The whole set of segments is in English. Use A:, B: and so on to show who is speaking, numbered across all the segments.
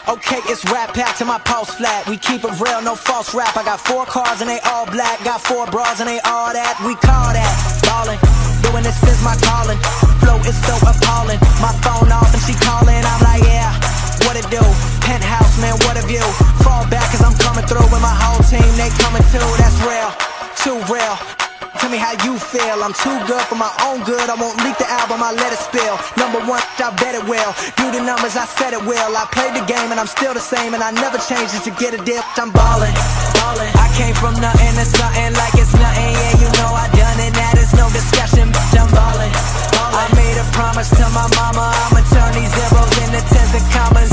A: Okay, it's rap pack to my pulse flat. We keep it real, no false rap. I got 4 cars and they all black. Got 4 bras and they all that. We call that ballin'. Doing this is my calling. Flow is so appalling. My phone off and she calling. I'm like, yeah, what it do? Penthouse, man, what a view. Fall back cause I'm coming through with my whole team. They coming too, that's real, too real. Tell me how you feel. I'm too good for my own good. I won't leak the album, I let it spill. Number 1, I bet it will. Do the numbers, I said it will. I played the game and I'm still the same, and I never changed it to get a deal. I'm ballin', ballin'. I came from nothing to something like it's nothing. Yeah, you know I done it, that is no discussion. Bitch, I'm ballin', ballin'. I made a promise to my mama, I'ma turn these zeros into tens and commas.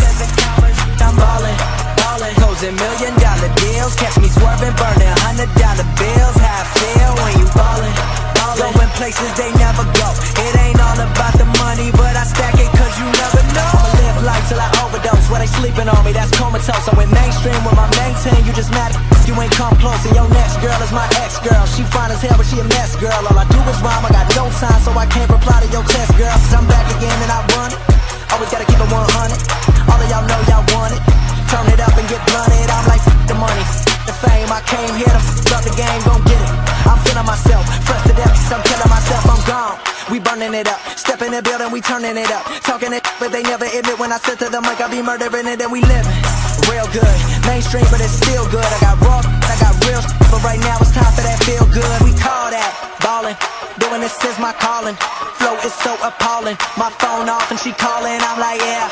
A: I'm ballin', ballin'. Closing $1 million deals. Catch me swerving, burning $100 bills. How I feel when you ballin', ballin'. Going places they never go. It ain't all about the money, but I stack it cause you never know. I'ma live life till I overdose. Where they sleeping on me, that's comatose. I went mainstream with my main team. You just mad if you ain't come close. And your next girl is my ex-girl. She fine as hell, but she a mess, girl. All I do is rhyme, I got no time, so I can't reply to your text, girl. Cause I'm back again and I run it. Always gotta keep it 100. All of y'all know y'all want it. Turn it up and get blunted. I'm like, f the money, the fame. I came here to f up the game, gon' get it. I'm feeling myself, fresh to death, I'm killing myself, I'm gone. We burning it up, step in the building, we turning it up. Talking it, but they never admit when I sit to the mic, I be murdering it and we living real good. Mainstream, but it's still good. I got raw, I got real, but right now it's time for that feel good. We call that ballin'. Doing this is my calling. Flow is so appalling. My phone off and she calling. I'm like, yeah,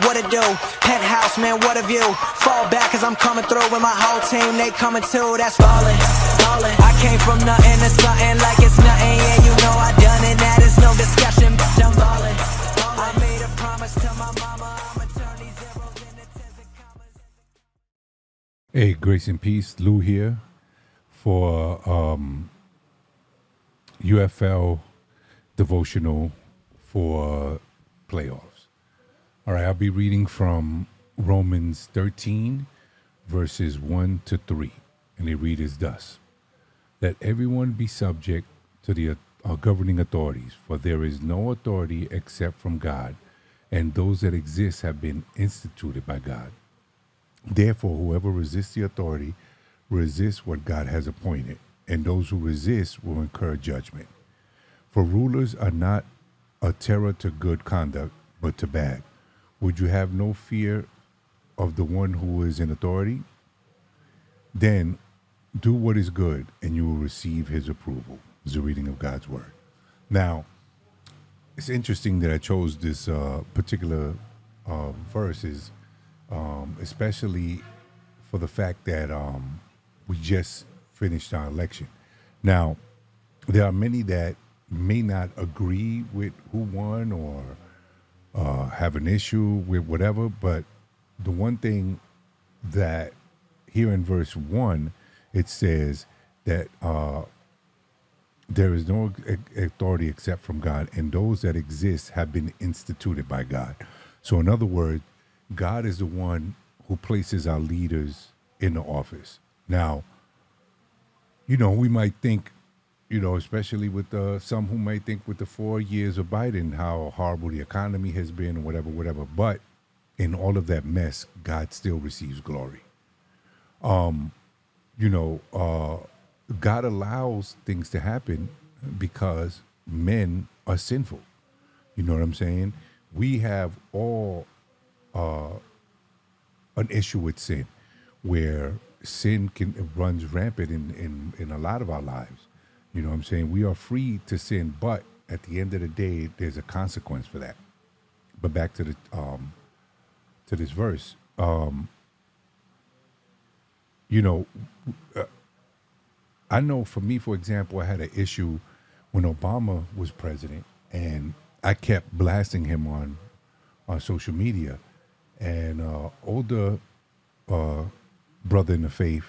A: what it do? Penthouse, man, what a view. Fall back cause I'm coming through with my whole team. They coming too, that's ballin', ballin'. I came from nothing to something like it's nothing. Yeah, you know I done it, that is no discussion. Bitch, I'm ballin', ballin'. I made a promise to my mama, I'ma turn these zeros into tens and commas.
B: Hey, grace and peace, Lou here for UFL devotional for playoffs. All right, I'll be reading from Romans 13, verses 1 to 3. And they read as thus: Let everyone be subject to the governing authorities, for there is no authority except from God, and those that exist have been instituted by God. Therefore, whoever resists the authority resists what God has appointed, and those who resist will incur judgment. For rulers are not a terror to good conduct, but to bad. Would you have no fear of the one who is in authority? Then do what is good, and you will receive his approval. This is the reading of God's word. Now, it's interesting that I chose this particular verses, especially for the fact that we just finished our election. Now, there are many that may not agree with who won or have an issue with whatever, but the one thing that here in verse 1, it says that there is no authority except from God, and those that exist have been instituted by God. So in other words, God is the one who places our leaders in the office. Now, you know, we might think, you know, especially with some who might think with the 4 years of Biden, how horrible the economy has been and whatever. But in all of that mess, God still receives glory. God allows things to happen because men are sinful. You know what I'm saying? We have all an issue with sin, where sin runs rampant in a lot of our lives. You know what I'm saying? We are free to sin, but at the end of the day, there's a consequence for that. But back to the to this verse, I know for me, for example, I had an issue when Obama was president, and I kept blasting him on social media. And older brother in the faith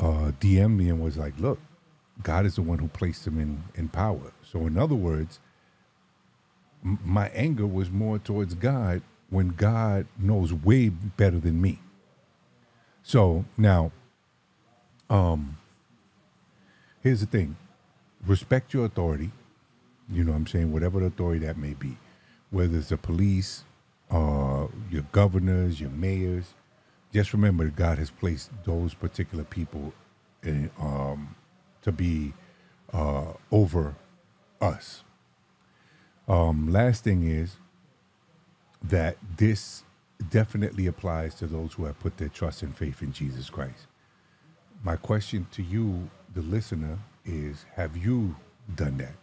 B: DM'd me and was like, look, God is the one who placed him in power. So in other words, my anger was more towards God when God knows way better than me. So now, here's the thing. Respect your authority. You know what I'm saying? Whatever the authority that may be. Whether it's the police, your governors, your mayors. Just remember, God has placed those particular people in, to be over us. Last thing is that this definitely applies to those who have put their trust and faith in Jesus Christ. My question to you, the listener, is have you done that?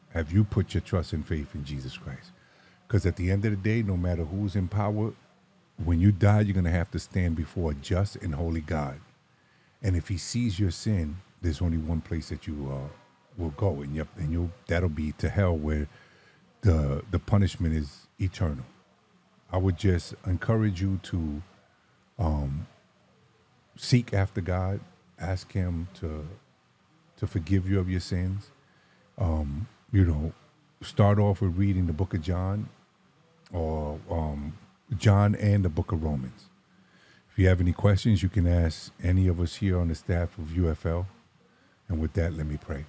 B: Have you put your trust and faith in Jesus Christ? Because at the end of the day, no matter who's in power, when you die, you're going to have to stand before a just and holy God. And if he sees your sin, there's only one place that you will go, and that'll be to hell, where the punishment is eternal. I would just encourage you to seek after God, ask him to forgive you of your sins. Start off with reading the book of John, or John and the book of Romans. If you have any questions, you can ask any of us here on the staff of UFL. And with that, let me pray.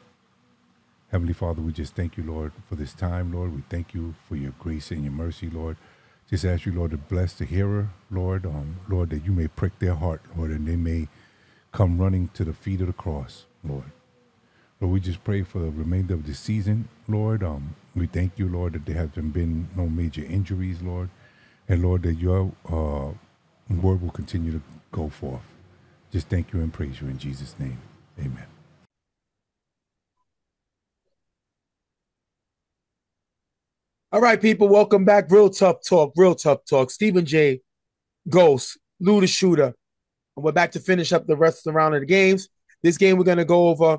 B: Heavenly Father, we just thank you, Lord, for this time, Lord. We thank you for your grace and your mercy, Lord. Just ask you, Lord, to bless the hearer, Lord. Lord, that you may prick their heart, Lord, and they may come running to the feet of the cross, Lord. Lord, we just pray for the remainder of the season, Lord. We thank you, Lord, that there have been no major injuries, Lord. And, Lord, that your word will continue to go forth. Just thank you and praise you in Jesus' name. Amen.
C: All right, people, welcome back. Real Tough Talk. Stephen J, Ghost, Lou the Shooter. And we're back to finish up the rest of the round of the games. This game we're going to go over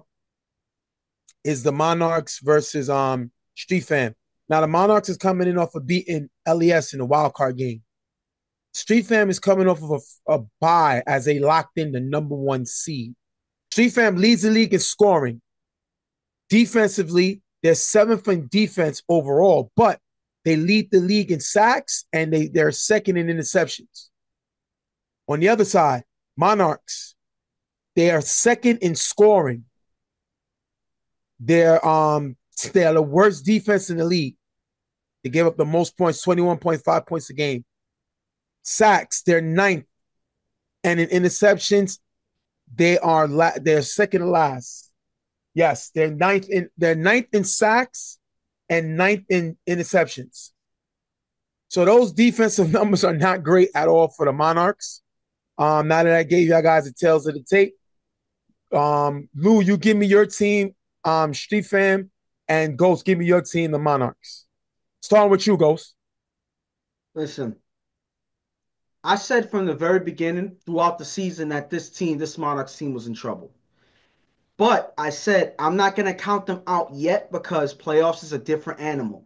C: is the Monarchs versus Street Fam. Now, the Monarchs is coming in off of beating LES in the wild card game. Street Fam is coming off of a bye as they locked in the number 1 seed. Street Fam leads the league in scoring. Defensively, they're 7th in defense overall, but they lead the league in sacks and they're second in interceptions. On the other side, Monarchs, they are second in scoring. They're the worst defense in the league. They gave up the most points, 21.5 points a game. Sacks, they're 9th. And in interceptions, they're second to last. Yes, they're ninth in sacks and 9th in interceptions. So those defensive numbers are not great at all for the Monarchs. Now that I gave you guys the tails of the tape, Lou, you give me your team, Street Fam, and Ghost, give me your team, the Monarchs. Starting with you, Ghost.
D: Listen, I said from the very beginning throughout the season that this Monarchs team was in trouble. But I said I'm not going to count them out yet because playoffs is a different animal.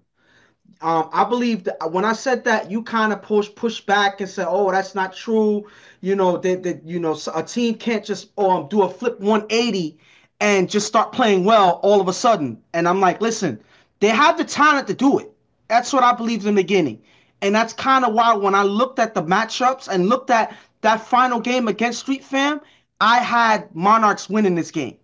D: I believe that when I said that, you kind of push back and said, "Oh, that's not true." A team can't just do a flip 180 and just start playing well all of a sudden. And I'm like, listen, they have the talent to do it. That's what I believed in the beginning, and that's kind of why when I looked at the matchups and looked at that final game against Street Fam, I had Monarchs winning this game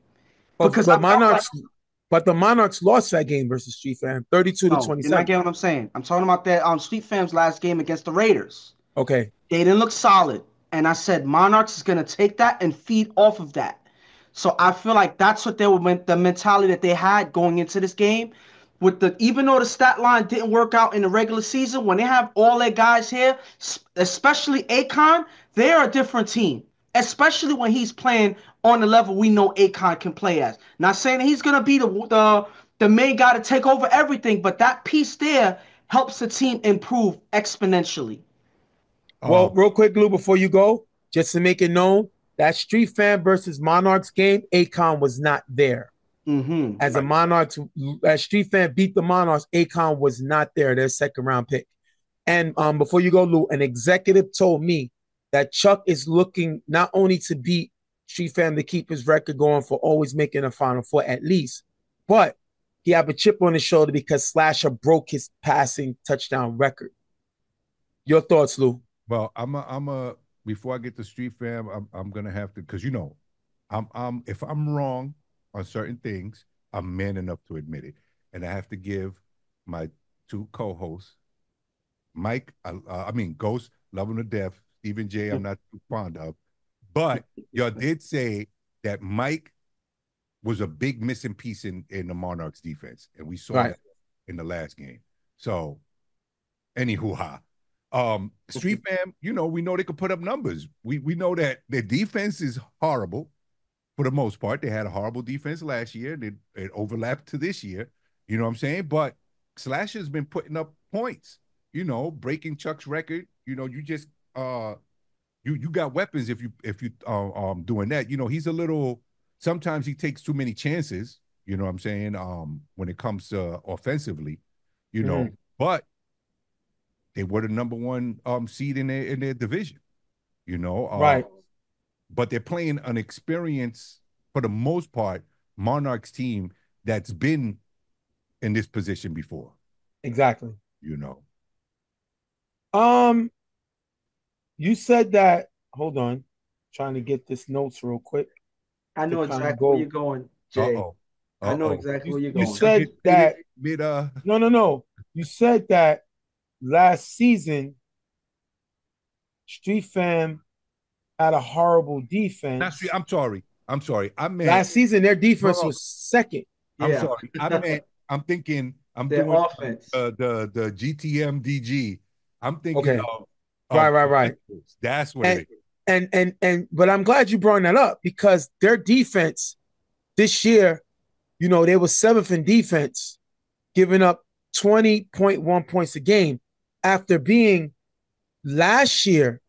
D: because
C: But the Monarchs lost that game versus Street Fam, 32 to
D: no, you're
C: 27.
D: not getting what I'm saying. I'm talking about that Street Fam's last game against the Raiders.
C: Okay.
D: They didn't look solid. And I said Monarchs is going to take that and feed off of that. So I feel like that's what the mentality that they had going into this game. Even though the stat line didn't work out in the regular season, when they have all their guys here, especially Akon, they're a different team. Especially when he's playing on the level we know Akon can play as. Not saying he's gonna be the main guy to take over everything, but that piece there helps the team improve exponentially.
C: Well, real quick, Lou, before you go, just to make it known, that Street Fan versus Monarchs game, Akon was not there. As a Monarchs, as Street Fan beat the Monarchs, Akon was not there, their second round pick. And before you go, Lou, an executive told me that Chuck is looking not only to beat Street Fan to keep his record going for always making a Final Four at least, but he have a chip on his shoulder because Slasher broke his passing touchdown record. Your thoughts, Lou?
B: Well, before I get to Street Fam, I'm gonna have to, because I'm if I'm wrong on certain things, I'm man enough to admit it, and I have to give my two co-hosts Mike, I mean, Ghost, love him to death. Stephen J, I'm not too fond of. But y'all did say that Mike was a big missing piece in the Monarchs defense. And we saw that in the last game. So, anywho, Street Fam, we know they could put up numbers. We know that their defense is horrible for the most part. They had a horrible defense last year. It overlapped to this year. You know what I'm saying? But Slasher's been putting up points, breaking Chuck's record. You just you got weapons if you doing that. He's a little, sometimes he takes too many chances, you know what I'm saying, when it comes to offensively, but they were the number one seed in their division,
C: right.
B: But they're playing an experience, for the most part, Monarchs team that's been in this position before.
C: Exactly.
B: You
C: said that. Hold on, trying to get this notes real quick.
D: I know exactly where you're going, Jay. I know exactly where you're going.
C: You said that. No. You said that last season, Street Fam had a horrible defense.
B: I'm sorry. I meant
C: last season their defense was second.
B: I'm sorry. I'm thinking. I'm
D: their
B: doing
D: offense.
B: The GTM DG. I'm thinking of
C: right.
B: That's what it is.
C: And but I'm glad you brought that up, because their defense this year, they were 7th in defense, giving up 20.1 points a game, after being last year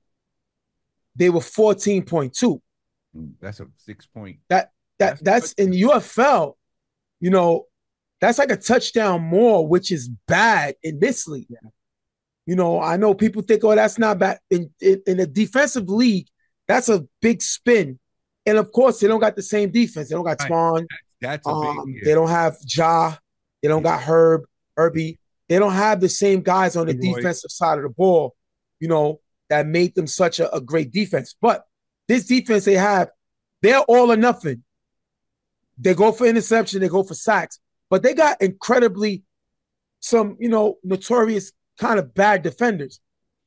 C: they were 14.2.
B: That's a 6 point.
C: That's in UFL, that's like a touchdown more, which is bad in this league. I know people think, that's not bad. In a defensive league, that's a big spin. And of course, they don't got the same defense. They don't got Spawn.
B: That's a big.
C: They don't have Ja. They don't got Herbie. They don't have the same guys on the defensive side of the ball, that made them such a great defense. But this defense they have, they're all or nothing. They go for interception, they go for sacks, but they got incredibly some, notorious kind of bad defenders.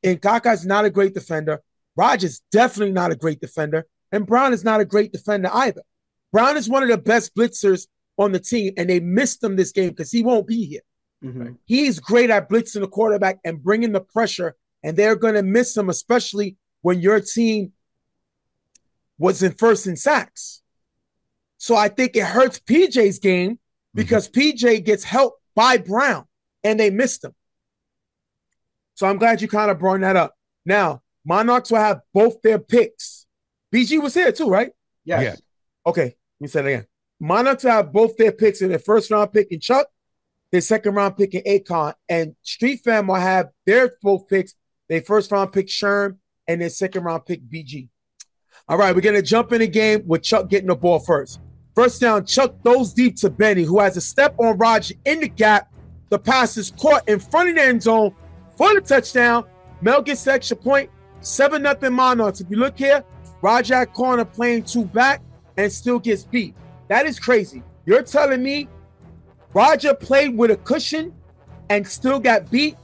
C: And Kaka's not a great defender. Roger's definitely not a great defender. And Brown is not a great defender either. Brown is one of the best blitzers on the team, and they missed him this game because he won't be here.
D: Mm-hmm.
C: He's great at blitzing the quarterback and bringing the pressure, and they're going to miss him, especially when your team was in first in sacks. So I think it hurts PJ's game because PJ gets helped by Brown, and they missed him. So I'm glad you kind of brought that up. Now, Monarchs will have both their picks. BG was here too, right?
D: Yes.
B: Yeah.
C: Okay, let me say it again. Monarchs will have both their picks in their first round pick in Chuck, their second round pick in Akon, and Street Fam will have their both picks, their first round pick Sherm, and their second round pick BG. All right, we're going to jump in the game with Chuck getting the ball first. First down, Chuck throws deep to Benny, who has a step on Roger in the gap. The pass is caught in front of the end zone for the touchdown. Mel gets the extra point. 7-0 Monarchs. If you look here, Roger at corner playing two back and still gets beat. That is crazy. You're telling me Roger played with a cushion and still got beat?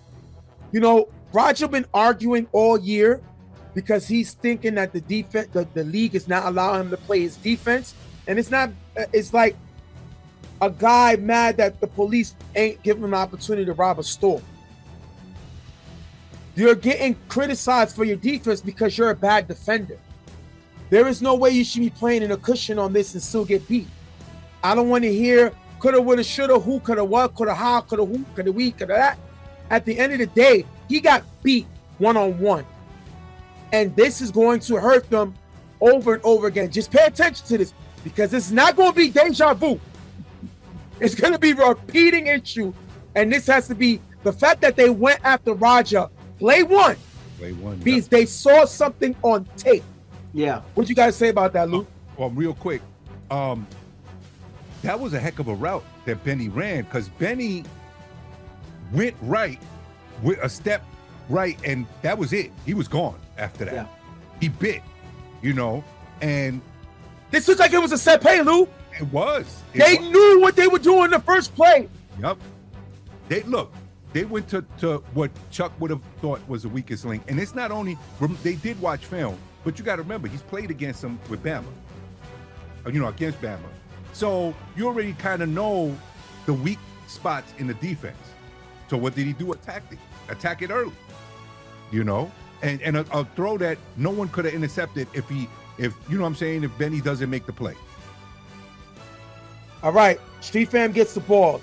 C: Roger been arguing all year because he's thinking that the defense, the league is not allowing him to play his defense. And it's not, it's like a guy mad that the police ain't giving him an opportunity to rob a store. You're getting criticized for your defense because you're a bad defender. There is no way you should be playing in a cushion on this and still get beat. I don't want to hear coulda, woulda, shoulda, who, coulda, what, coulda, how, coulda, who, coulda, we, coulda, that. At the end of the day, he got beat one-on-one. And this is going to hurt them over and over again. Just pay attention to this, because it's not going to be deja vu. It's going to be a repeating issue. And this has to be the fact that they went after Roger. Play one means they saw something on tape.
D: Yeah.
C: What you guys say about that, Luke?
B: Well, real quick, that was a heck of a route that Benny ran, because Benny went right with a step right, and that was it. He was gone after that.
D: Yeah.
B: He bit, and
C: this looked like it was a set play, Lou.
B: It was.
C: They knew what they were doing in the first play.
B: Yep. they went to what Chuck would have thought was the weakest link. And it's not only, they did watch film, but you got to remember, he's played against them with Bama, against Bama. So you already kind of know the weak spots in the defense. So what did he do? Attack it early, and a throw that no one could have intercepted if if Benny doesn't make the play.
C: All right, Street Fam gets the ball.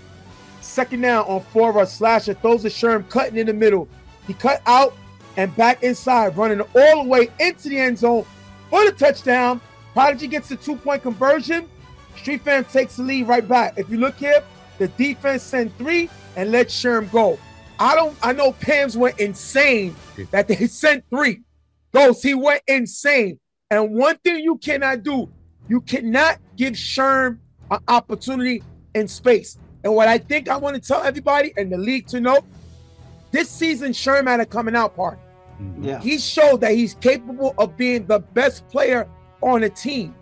C: Second down on 4 Slasher throws a Sherm cutting in the middle. He cut out and back inside, running all the way into the end zone for the touchdown. Prodigy gets the 2-point conversion. Street Fam takes the lead right back. If you look here, the defense sent 3 and let Sherm go. I know Pams went insane that they sent 3. Ghost, he went insane. And one thing you cannot do, you cannot give Sherm an opportunity in space. And what I think I want to tell everybody and the league to know, this season Sherm had a coming out party.
D: Yeah.
C: He showed that he's capable of being the best player on a team.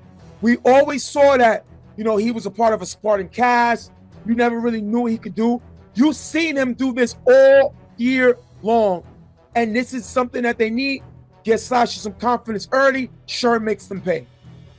C: We always saw that, he was a part of a Spartan cast. You never really knew what he could do. You've seen him do this all year long. And this is something that they need. Get Sasha some confidence early. Sherm makes them pay.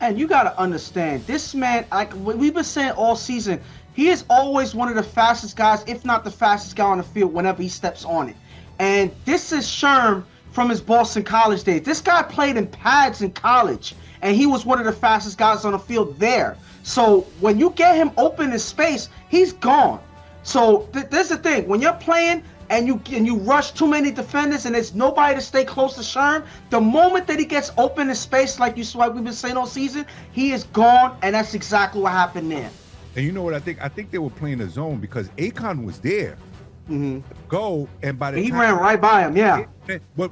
D: And you got to understand, this man, like we've been saying all season, he is always one of the fastest guys, if not the fastest guy on the field whenever he steps on it. And this is Sherm from his Boston College days. This guy played in pads in college, and he was one of the fastest guys on the field there. So when you get him open in space, he's gone. So there's the thing. When you're playing and you rush too many defenders and there's nobody to stay close to Sherm, the moment that he gets open in space, like we've been saying all season, he is gone, and that's exactly what happened there.
B: And you know what I think? I think they were playing a zone because Akon was there. Go, and by the
D: he
B: time
D: ran right by him, yeah.
B: But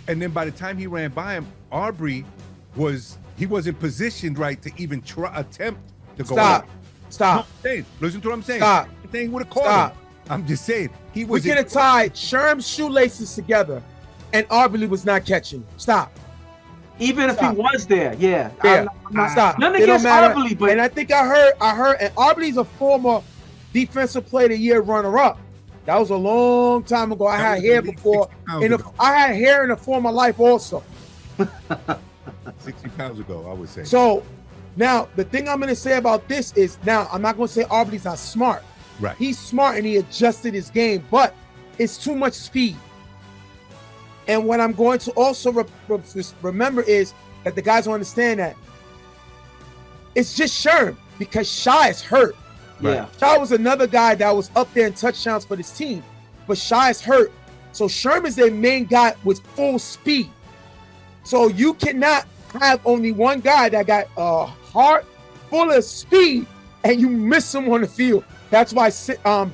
B: and then by the time he ran by him, Aubrey wasn't positioned right to even attempt to go.
C: Stop.
B: Listen to what I'm saying.
C: Stop.
B: The thing would have caught him. I'm just saying he was.
C: We could have tied Sherm's shoelaces together, and Aubrey was not catching. Stop.
D: Even if he was there, yeah.
C: Stop.
D: Nothing against Aubrey, but
C: and I think I heard, and Aubrey's a former defensive player of the year runner-up. That was a long time ago. I had hair before. I had hair in a former life also.
B: 60 pounds ago, I would say.
C: So now the thing I'm going to say about this is, now I'm not going to say Aubrey's not smart.
B: Right.
C: He's smart and he adjusted his game, but it's too much speed. And what I'm going to also remember is that the guys will understand that it's just Sherm because Shy is hurt.
D: Yeah.
C: Shy was another guy that was up there in touchdowns for this team, but Shy is hurt. So Sherm is their main guy with full speed. So you cannot have only one guy that got a heart full of speed and you miss him on the field. That's why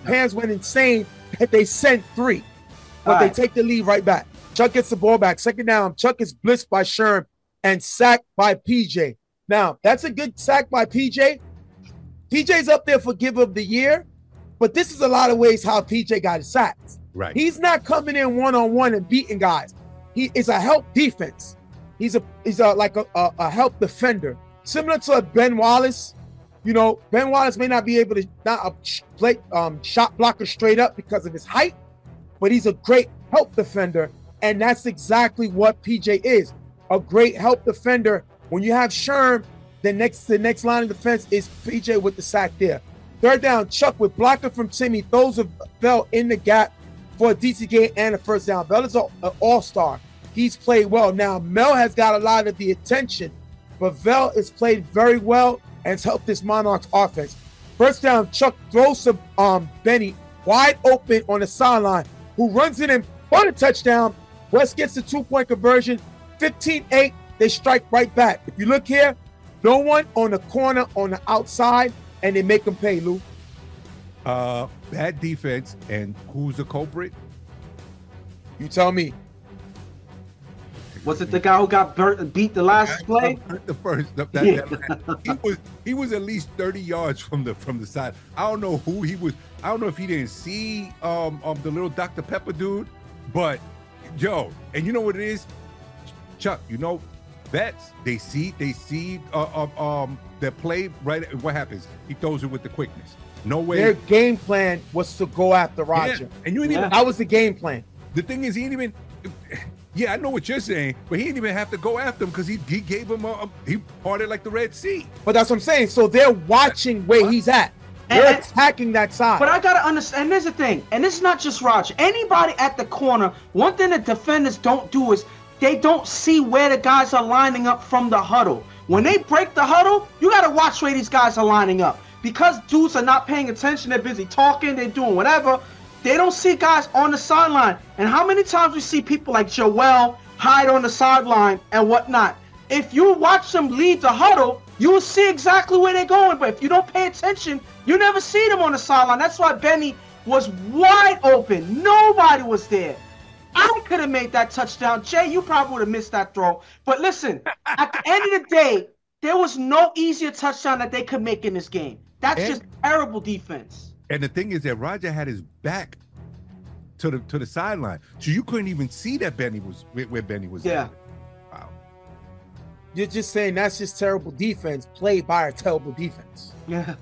C: Pans went insane that they sent 3, but they take the lead right back. Chuck gets the ball back. Second down, Chuck is blitzed by Sherm and sacked by PJ. Now, that's a good sack by PJ. PJ's up there for Giver of the Year, but this is a lot of ways how PJ got his sacks.
B: Right.
C: He's not coming in one-on-one and beating guys. He is a help defense. He's like a help defender, similar to a Ben Wallace. Ben Wallace may not be able to play shot blocker straight up because of his height, but he's a great help defender, and that's exactly what PJ is, a great help defender. When you have Sherm, the next line of defense is PJ with the sack there. Third down, Chuck with blocker from Timmy throws a Bell in the gap for a DC game and a first down. Bell is an all-star. He's played well. Now, Mel has got a lot of the attention, but Vel has played very well and has helped this Monarchs offense. First down, Chuck throws to Benny wide open on the sideline, who runs it in for the touchdown. West gets the 2-point conversion. 15-8, they strike right back. If you look here, no one on the corner on the outside, and they make them pay, Lou.
B: Bad defense, and who's the culprit?
C: You tell me.
D: Was it the guy who got beat the last play?
B: The first. He was at least 30 yards from the side. I don't know who he was. I don't know if he didn't see the little Dr. Pepper dude, but and you know what it is, Chuck. Vets, they see their play right. What happens? He throws it with the quickness. No way.
C: Their game plan was to go after Roger.
B: Yeah. And you ain't even.
C: That was the game plan.
B: The thing is, he didn't even. Yeah, I know what you're saying, but he didn't even have to go after him because he gave him he parted like the Red Sea.
C: But that's what I'm saying. So they're watching where he's at. They're attacking that side.
D: But I gotta understand. And there's the thing, and it's not just Roger. Anybody at the corner. One thing the defenders don't do is they don't see where the guys are lining up from the huddle. When they break the huddle, you gotta watch where these guys are lining up because dudes are not paying attention. They're busy talking. They're doing whatever. They don't see guys on the sideline. And how many times we see people like Joel hide on the sideline and whatnot? If you watch them lead the huddle, you will see exactly where they're going. But if you don't pay attention, you never see them on the sideline. That's why Benny was wide open. Nobody was there. I could have made that touchdown. Jay, you probably would have missed that throw. But listen, at the end of the day, there was no easier touchdown that they could make in this game. That's just terrible defense.
B: And the thing is that Roger had his back to the sideline, so you couldn't even see that Benny was where Benny was.
D: Yeah.
B: At. Wow.
C: You're just saying that's just terrible defense played by a terrible defense.
D: Yeah.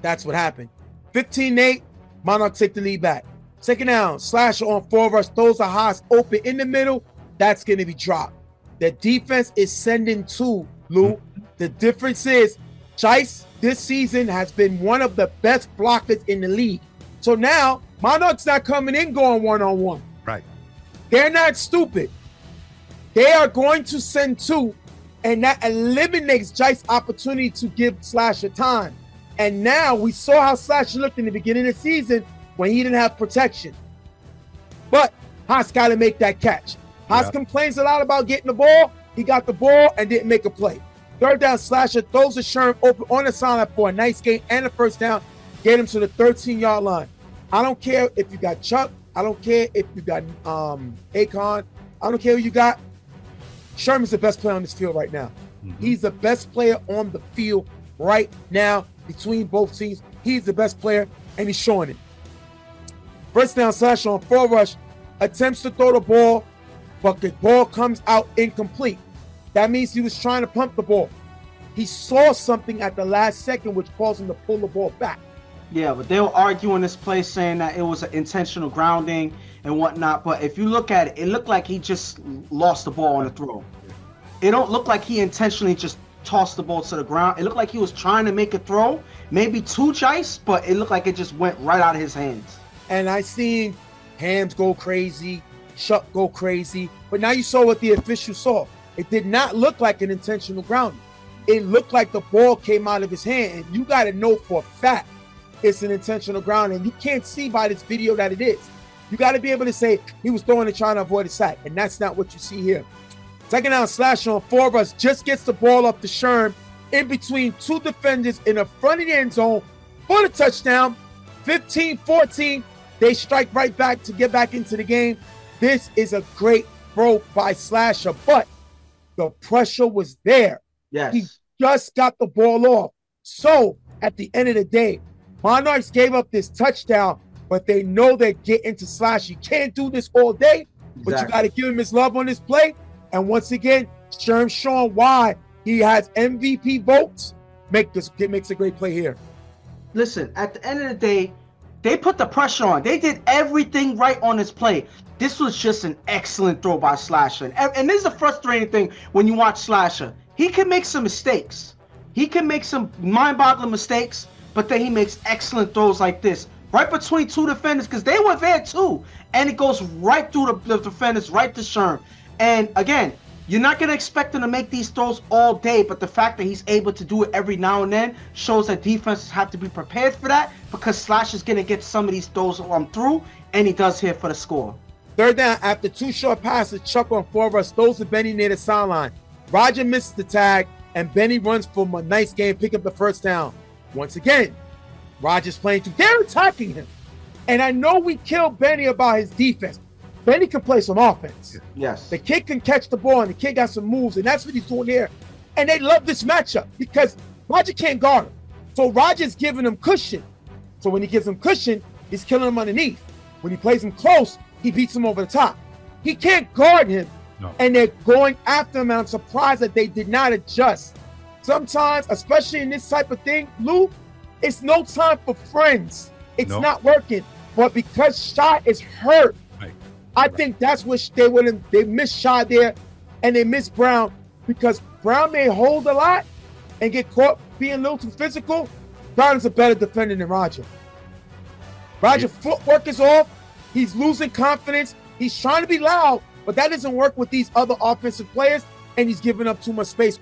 C: That's what happened. 15-8, Monarchs take the lead back. Second down, Slasher on 4 rush, throws a Haas open in the middle. That's going to be dropped. The defense is sending 2, Lou. The difference is Chice this season has been one of the best blockers in the league. So now, Monarchs not coming in going one-on-one.
B: Right.
C: They're not stupid. They are going to send 2, and that eliminates Chice's opportunity to give Slasher time. And now we saw how Slasher looked in the beginning of the season when he didn't have protection. But Haas got to make that catch. Haas complains a lot about getting the ball. He got the ball and didn't make a play. Third down, Slasher throws a Sherm open on the sideline for a nice gain and a first down. Get him to the 13-yard line. I don't care if you got Chuck. I don't care if you got Akon. I don't care who you got. Sherman's the best player on this field right now. He's the best player on the field right now between both teams. He's the best player, and he's showing it. First down, Slasher on 4 rush. Attempts to throw the ball, but the ball comes out incomplete. That means he was trying to pump the ball. He saw something at the last second which caused him to pull the ball back.
D: Yeah, but they were arguing this play saying that it was an intentional grounding and whatnot. But if you look at it, it looked like he just lost the ball on the throw. It don't look like he intentionally just tossed the ball to the ground. It looked like he was trying to make a throw, maybe to Chice, but it looked like it just went right out of his hands.
C: And I seen Hams go crazy, Chuck go crazy. But now you saw what the official saw. It did not look like an intentional grounding. It looked like the ball came out of his hand. And you got to know for a fact it's an intentional grounding. You can't see by this video that it is. You got to be able to say he was throwing it trying to avoid a sack. And that's not what you see here. Second down, Slasher on 4 rush just gets the ball up to Sherm in between 2 defenders in the front of the end zone for the touchdown. 15-14. They strike right back to get back into the game. This is a great throw by Slasher, but the pressure was there.
D: Yes.
C: He just got the ball off. So at the end of the day, Monarchs gave up this touchdown, but they know they're getting to Slasher. You can't do this all day, but you got to give him his love on this play. And once again, Sherm showing why he has MVP votes. Makes a great play here.
D: Listen, at the end of the day, they put the pressure on. They did everything right on this play. This was just an excellent throw by Slasher. And this is the frustrating thing when you watch Slasher. He can make some mistakes. He can make some mind-boggling mistakes, but then he makes excellent throws like this. Right between 2 defenders, because they were there too. And it goes right through the defenders, right to Sherm. And again, you're not going to expect him to make these throws all day, but the fact that he's able to do it every now and then shows that defenses have to be prepared for that, because Slasher's going to get some of these throws through, and he does here for the score.
C: Third down, after 2 short passes, Chuck on 4 rush throws to Benny near the sideline. Roger misses the tag, and Benny runs for a nice game, pick up the first down. Once again, Roger's playing through. They're attacking him. And I know we killed Benny about his defense. Benny can play some offense.
D: Yes.
C: The kid can catch the ball, and the kid got some moves, and that's what he's doing here. And they love this matchup because Roger can't guard him. So Roger's giving him cushion. So when he gives him cushion, he's killing him underneath. When he plays him close, he beats him over the top. He can't guard him. No. And they're going after him, and I'm surprised that they did not adjust. Sometimes, especially in this type of thing, Lou, It's no time for friends. It's
B: No.
C: not working. But because Shy is hurt,
B: Right.
C: I think that's what they miss Shy there, and they miss Brown because Brown may hold a lot and get caught being a little too physical. Brown is a better defender than Roger. Roger's footwork is off. He's losing confidence. He's trying to be loud, but that doesn't work with these other offensive players, and he's giving up too much space.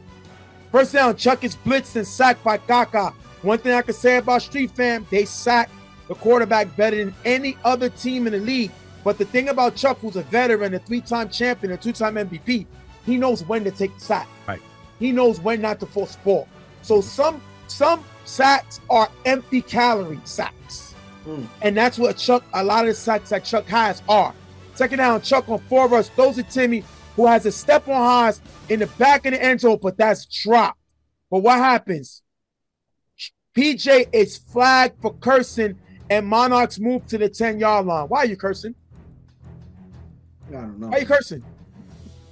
C: First down, Chuck is blitzed and sacked by Kaka. One thing I can say about Street Fam, they sack the quarterback better than any other team in the league. But the thing about Chuck, who's a veteran, a 3-time champion, a 2-time MVP, he knows when to take the sack.
B: Right.
C: He knows when not to force the ball. So some sacks are empty calorie sacks. And that's what a lot of the sacks that Chuck has are. Second down, Chuck on 4 rush. Those are Timmy, who has a step on Haas in the back of the end zone, but that's dropped. But what happens? PJ is flagged for cursing, and Monarchs move to the 10-yard line. Why are you cursing?
D: I don't know.
C: Why are you cursing?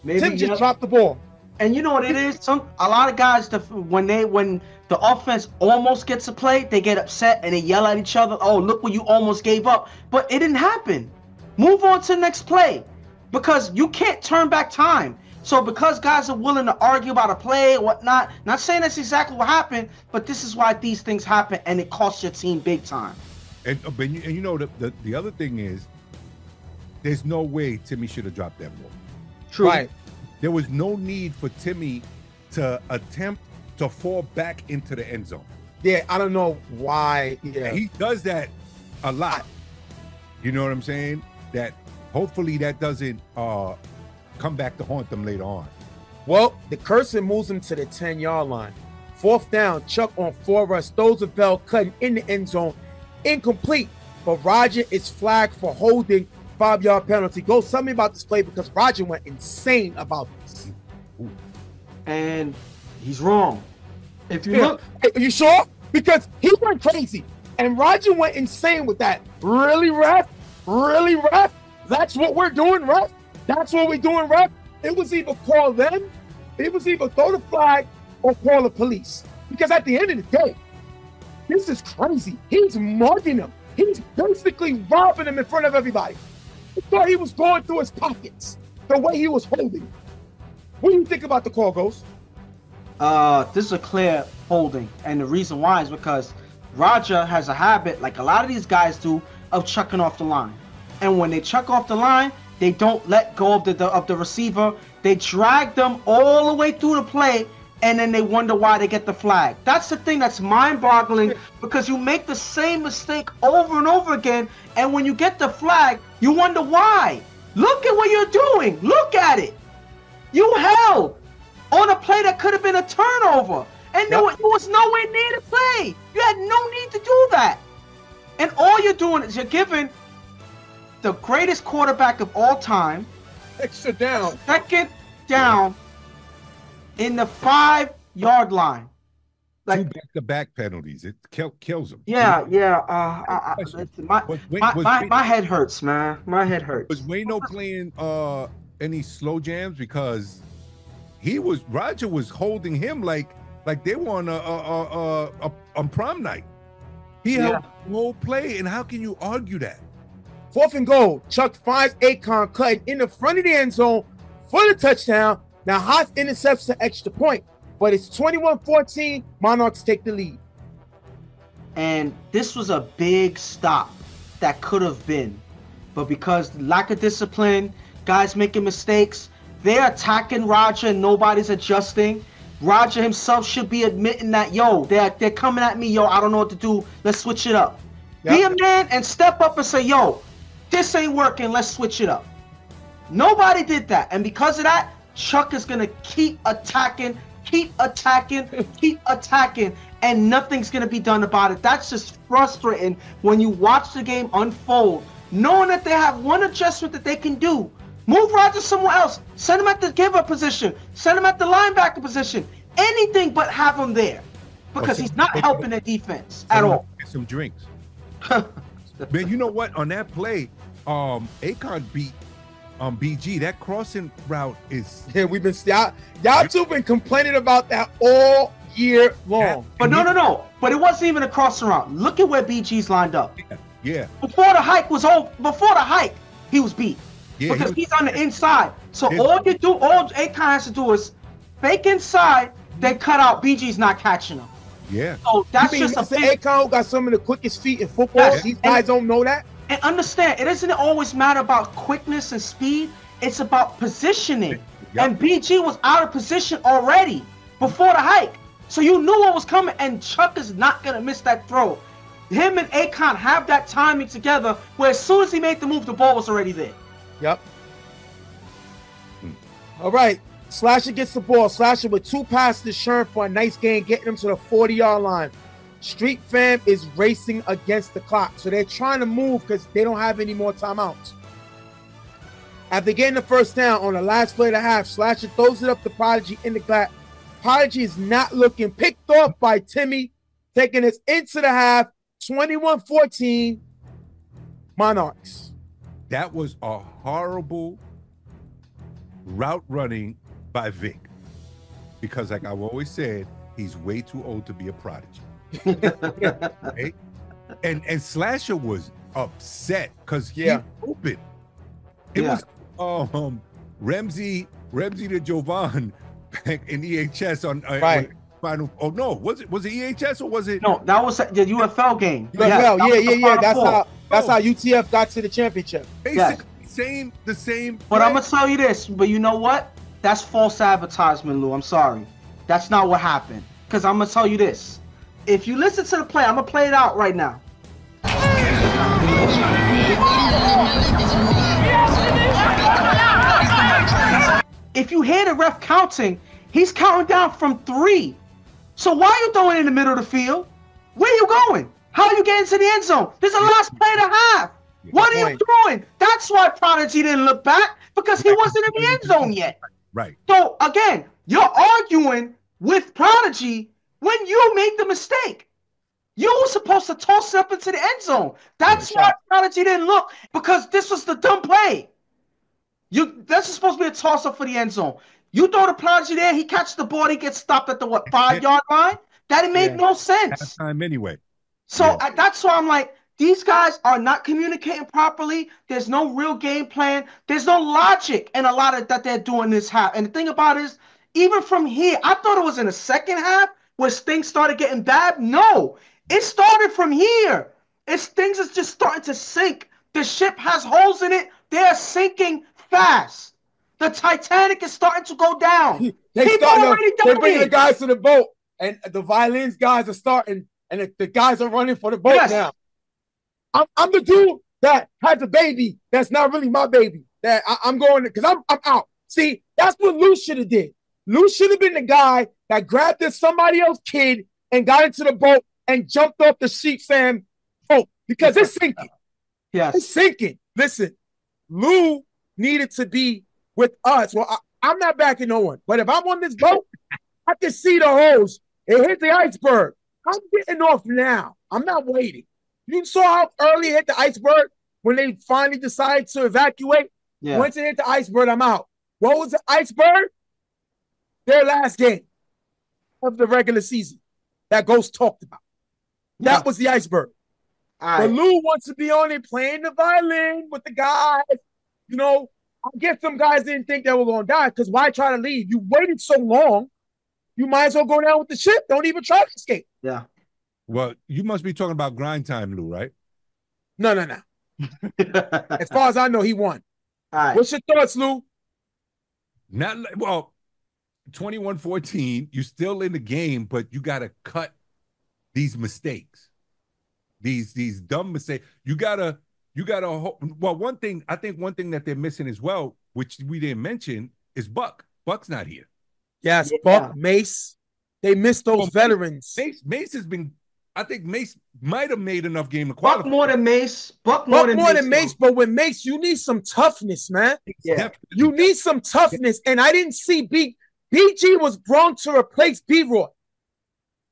D: Maybe
C: Tim just dropped the ball.
D: And you know what it is? A lot of guys, when the offense almost gets a play, they get upset and they yell at each other. Oh, look what you almost gave up. But it didn't happen. Move on to the next play, because you can't turn back time. So because guys are willing to argue about a play or whatnot, not saying that's exactly what happened, but this is why these things happen, and it costs your team big time.
B: And you know, the other thing is, there's no way Timmy should have dropped that ball.
D: True.
C: Right.
B: There was no need for Timmy to attempt to fall back into the end zone.
C: Yeah, I don't know why. Yeah,
B: He does that a lot. You know what I'm saying? That hopefully that doesn't come back to haunt them later on.
C: Well, the cursing moves him to the 10-yard line. Fourth down, Chuck on 4 rush. Throws a bell cutting in the end zone. Incomplete. But Roger is flagged for holding. 5-yard penalty. Go tell me about this play, because Roger went insane about this.
D: And he's wrong. If you look,
C: Are you sure? Because he went crazy. And Roger went insane with that. Really, ref? Really, ref? That's what we're doing, ref? That's what we're doing, ref? It was either call them, it was either throw the flag or call the police. Because at the end of the day, this is crazy. He's mugging them. He's basically robbing them in front of everybody. I thought he was going through his pockets the way he was holding. What do you think about the call, Ghost?
D: This is a clear holding, and the reason why is because Roger has a habit, like a lot of these guys do, of chucking off the line. And when they chuck off the line, they don't let go of the receiver. They drag them all the way through the play, and then they wonder why they get the flag. That's the thing that's mind-boggling, because you make the same mistake over and over again, and when you get the flag, you wonder why. Look at what you're doing. Look at it. You held on a play that could have been a turnover, and it was nowhere near the play. You had no need to do that. And all you're doing is you're giving the greatest quarterback of all time
C: Extra down.
D: second down in the 5-yard line. Like,
B: 2 back-to-back penalties. It kills him.
D: yeah. My head hurts, man. My head hurts.
B: Was Wayno playing any slow jams? Because Roger was holding him like they were on prom night. He held the whole play, and how can you argue that?
C: 4th and goal. Chuck finds Akon cutting in the front of the end zone for the touchdown. Now Haas intercepts the extra point, but it's 21-14. Monarchs take the lead.
D: And this was a big stop that could have been. But because lack of discipline, guys making mistakes, they're attacking Roger and nobody's adjusting. Roger himself should be admitting that, yo, they're coming at me, yo, I don't know what to do. Let's switch it up. Yep. Be a man and step up and say, yo, this ain't working, let's switch it up. Nobody did that. And because of that, Chuck is going to keep attacking, and nothing's going to be done about it. That's just frustrating when you watch the game unfold, knowing that they have one adjustment that they can do. Move Roger somewhere else. Send him at the giver position. Send him at the linebacker position. Anything but have him there, because he's not helping the defense at all.
B: Get some drinks. Man, you know what? On that play, Akon beat BG. That crossing route is.
C: Yeah, y'all two been complaining about that all year long.
D: But no. but it wasn't even a crossing route. Look at where BG's lined up.
B: Yeah.
D: Before the hike, he was beat.
B: Yeah,
D: because he's on the inside. So all Akon has to do is fake inside, then cut out. BG's not catching him.
B: Yeah.
D: So that's just a big...
C: Akon got some of the quickest feet in football. Yes. These guys don't know that.
D: And understand, it doesn't always matter about quickness and speed. It's about positioning. Yep. And BG was out of position already before the hike. So you knew what was coming, and Chuck is not going to miss that throw. Him and Akon have that timing together where as soon as he made the move, the ball was already there.
C: Yep. All right. Slasher gets the ball. Slasher with 2 passes to Sherm for a nice gain, getting him to the 40-yard line. Street Fam is racing against the clock. So they're trying to move because they don't have any more timeouts. After getting the first down on the last play of the half, Slasher throws it up to Prodigy in the gap. Prodigy is not looking. Picked off by Timmy, taking us into the half. 21-14, Monarchs.
B: That was a horrible route running by Vic. Because like I've always said, he's way too old to be a prodigy. Right? And Slasher was upset because he opened. It was Ramsey to Jovan back in EHS on final. Oh no, was it EHS or was it?
D: No, that was the UFL game.
C: UFL, yeah. That's how UTF got to the championship.
B: Basically, the same.
D: But I'm gonna tell you this. But you know what? That's false advertisement, Lou. I'm sorry. That's not what happened. Because I'm gonna tell you this. If you listen to the play, I'm gonna play it out right now. If you hear the ref counting, he's counting down from 3. So why are you throwing in the middle of the field? Where are you going? How are you getting to the end zone? This is the last play and a half. What are you doing? That's why Prodigy didn't look back, because he wasn't in the end zone yet.
B: Right.
D: So again, you're arguing with Prodigy when you made the mistake. You were supposed to toss it up into the end zone. That's why Prodigy didn't look, because this was the dumb play. That's supposed to be a toss-up for the end zone. You throw the Prodigy there, he catches the ball, he gets stopped at the 5-yard line? That made no sense.
B: That time anyway.
D: So that's why I'm like, these guys are not communicating properly. There's no real game plan. There's no logic in a lot of that they're doing this half. And the thing about it is, even from here, I thought it was in the second half where things started getting bad. No, it started from here. Things is just starting to sink. The ship has holes in it. They're sinking fast. The Titanic is starting to go down.
C: They're bringing the guys to the boat, and the violins guys are starting, and the guys are running for the boat now. I'm the dude that has a baby that's not really my baby. That I'm going because I'm out. See, that's what Lou should have did. Lou should have been the guy that grabbed somebody else's kid and got into the boat and jumped off the Sheep Fam boat because it's sinking.
D: Yes,
C: it's sinking. Listen, Lou needed to be with us. Well, I'm not backing no one, but if I'm on this boat, I can see the holes. It hit the iceberg. I'm getting off now. I'm not waiting. You saw how early it hit the iceberg when they finally decided to evacuate? Yeah. Once it hit the iceberg, I'm out. What was the iceberg? Their last game of the regular season that Ghost talked about. That was the iceberg. But Lou wants to be on it playing the violin with the guys. You know, I guess some guys didn't think they were going to die because why try to leave? You waited so long, you might as well go down with the ship. Don't even try to escape.
D: Yeah.
B: Well, you must be talking about grind time, Lou, right?
C: No. As far as I know, he won. All right. What's your thoughts, Lou?
B: 21-14, you're still in the game, but you got to cut these mistakes. These dumb mistakes. You gotta one thing that they're missing as well, which we didn't mention, is Buck. Buck's not here.
C: Yes, Buck, Mace. They missed those veterans.
B: Mace has been, I think Mace might have made enough game to qualify.
D: Buck more than Mace. Buck
C: more than Mace, but with Mace, you need some toughness, man.
D: Yeah.
C: You need some toughness. And I didn't see BG was brought to replace B-Roy.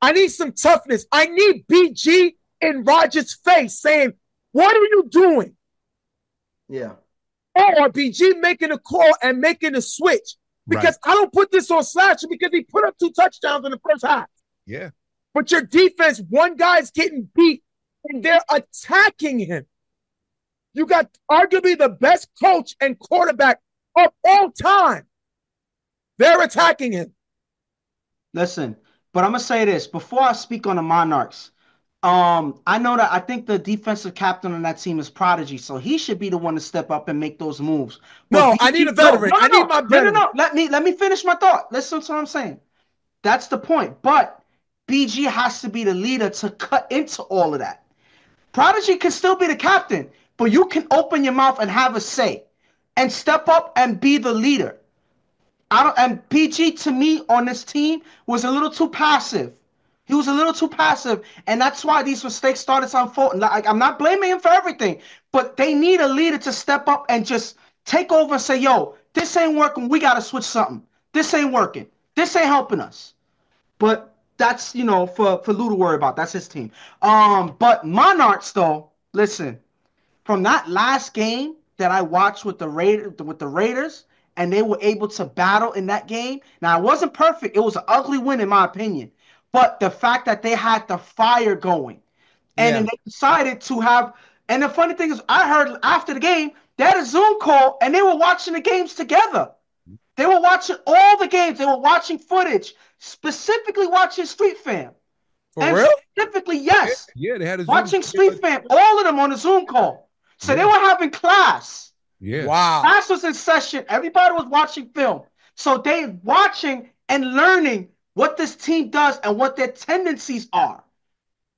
C: I need some toughness. I need BG in Rogers' face saying, what are you doing?
D: Yeah.
C: Or BG making a call and making a switch. Because I don't put this on Slasher because he put up 2 touchdowns in the first half.
B: Yeah.
C: But your defense, one guy's getting beat and they're attacking him. You got arguably the best coach and quarterback of all time. They're attacking him.
D: Listen, but I'm gonna say this before I speak on the Monarchs. I know that I think the defensive captain on that team is Prodigy, so he should be the one to step up and make those moves.
C: No,
D: But
C: I need a veteran. I need my veteran.
D: No. Let me finish my thought. Listen to what I'm saying. That's the point. But BG has to be the leader to cut into all of that. Prodigy can still be the captain, but you can open your mouth and have a say and step up and be the leader. And PG to me on this team was a little too passive. He was a little too passive, and that's why these mistakes started to unfold. Like, I'm not blaming him for everything, but they need a leader to step up and just take over and say, yo, this ain't working. We got to switch something. This ain't working. This ain't helping us. But that's, for Lou to worry about. That's his team. But Monarchs, though, listen, from that last game that I watched with the Raiders, and they were able to battle in that game. Now, it wasn't perfect. It was an ugly win, in my opinion. But the fact that they had the fire going, and then they decided to have. And the funny thing is, I heard after the game, they had a Zoom call, and they were watching the games together. They were watching all the games. They were watching footage, specifically watching Street Fam.
C: For real?
D: Specifically, yes.
B: Yeah, they had a Zoom
D: watching Street Fam, all of them on the Zoom call. So they were having class.
B: Yeah.
C: Wow.
D: Class was in session. Everybody was watching film. So they watching and learning what this team does and what their tendencies are.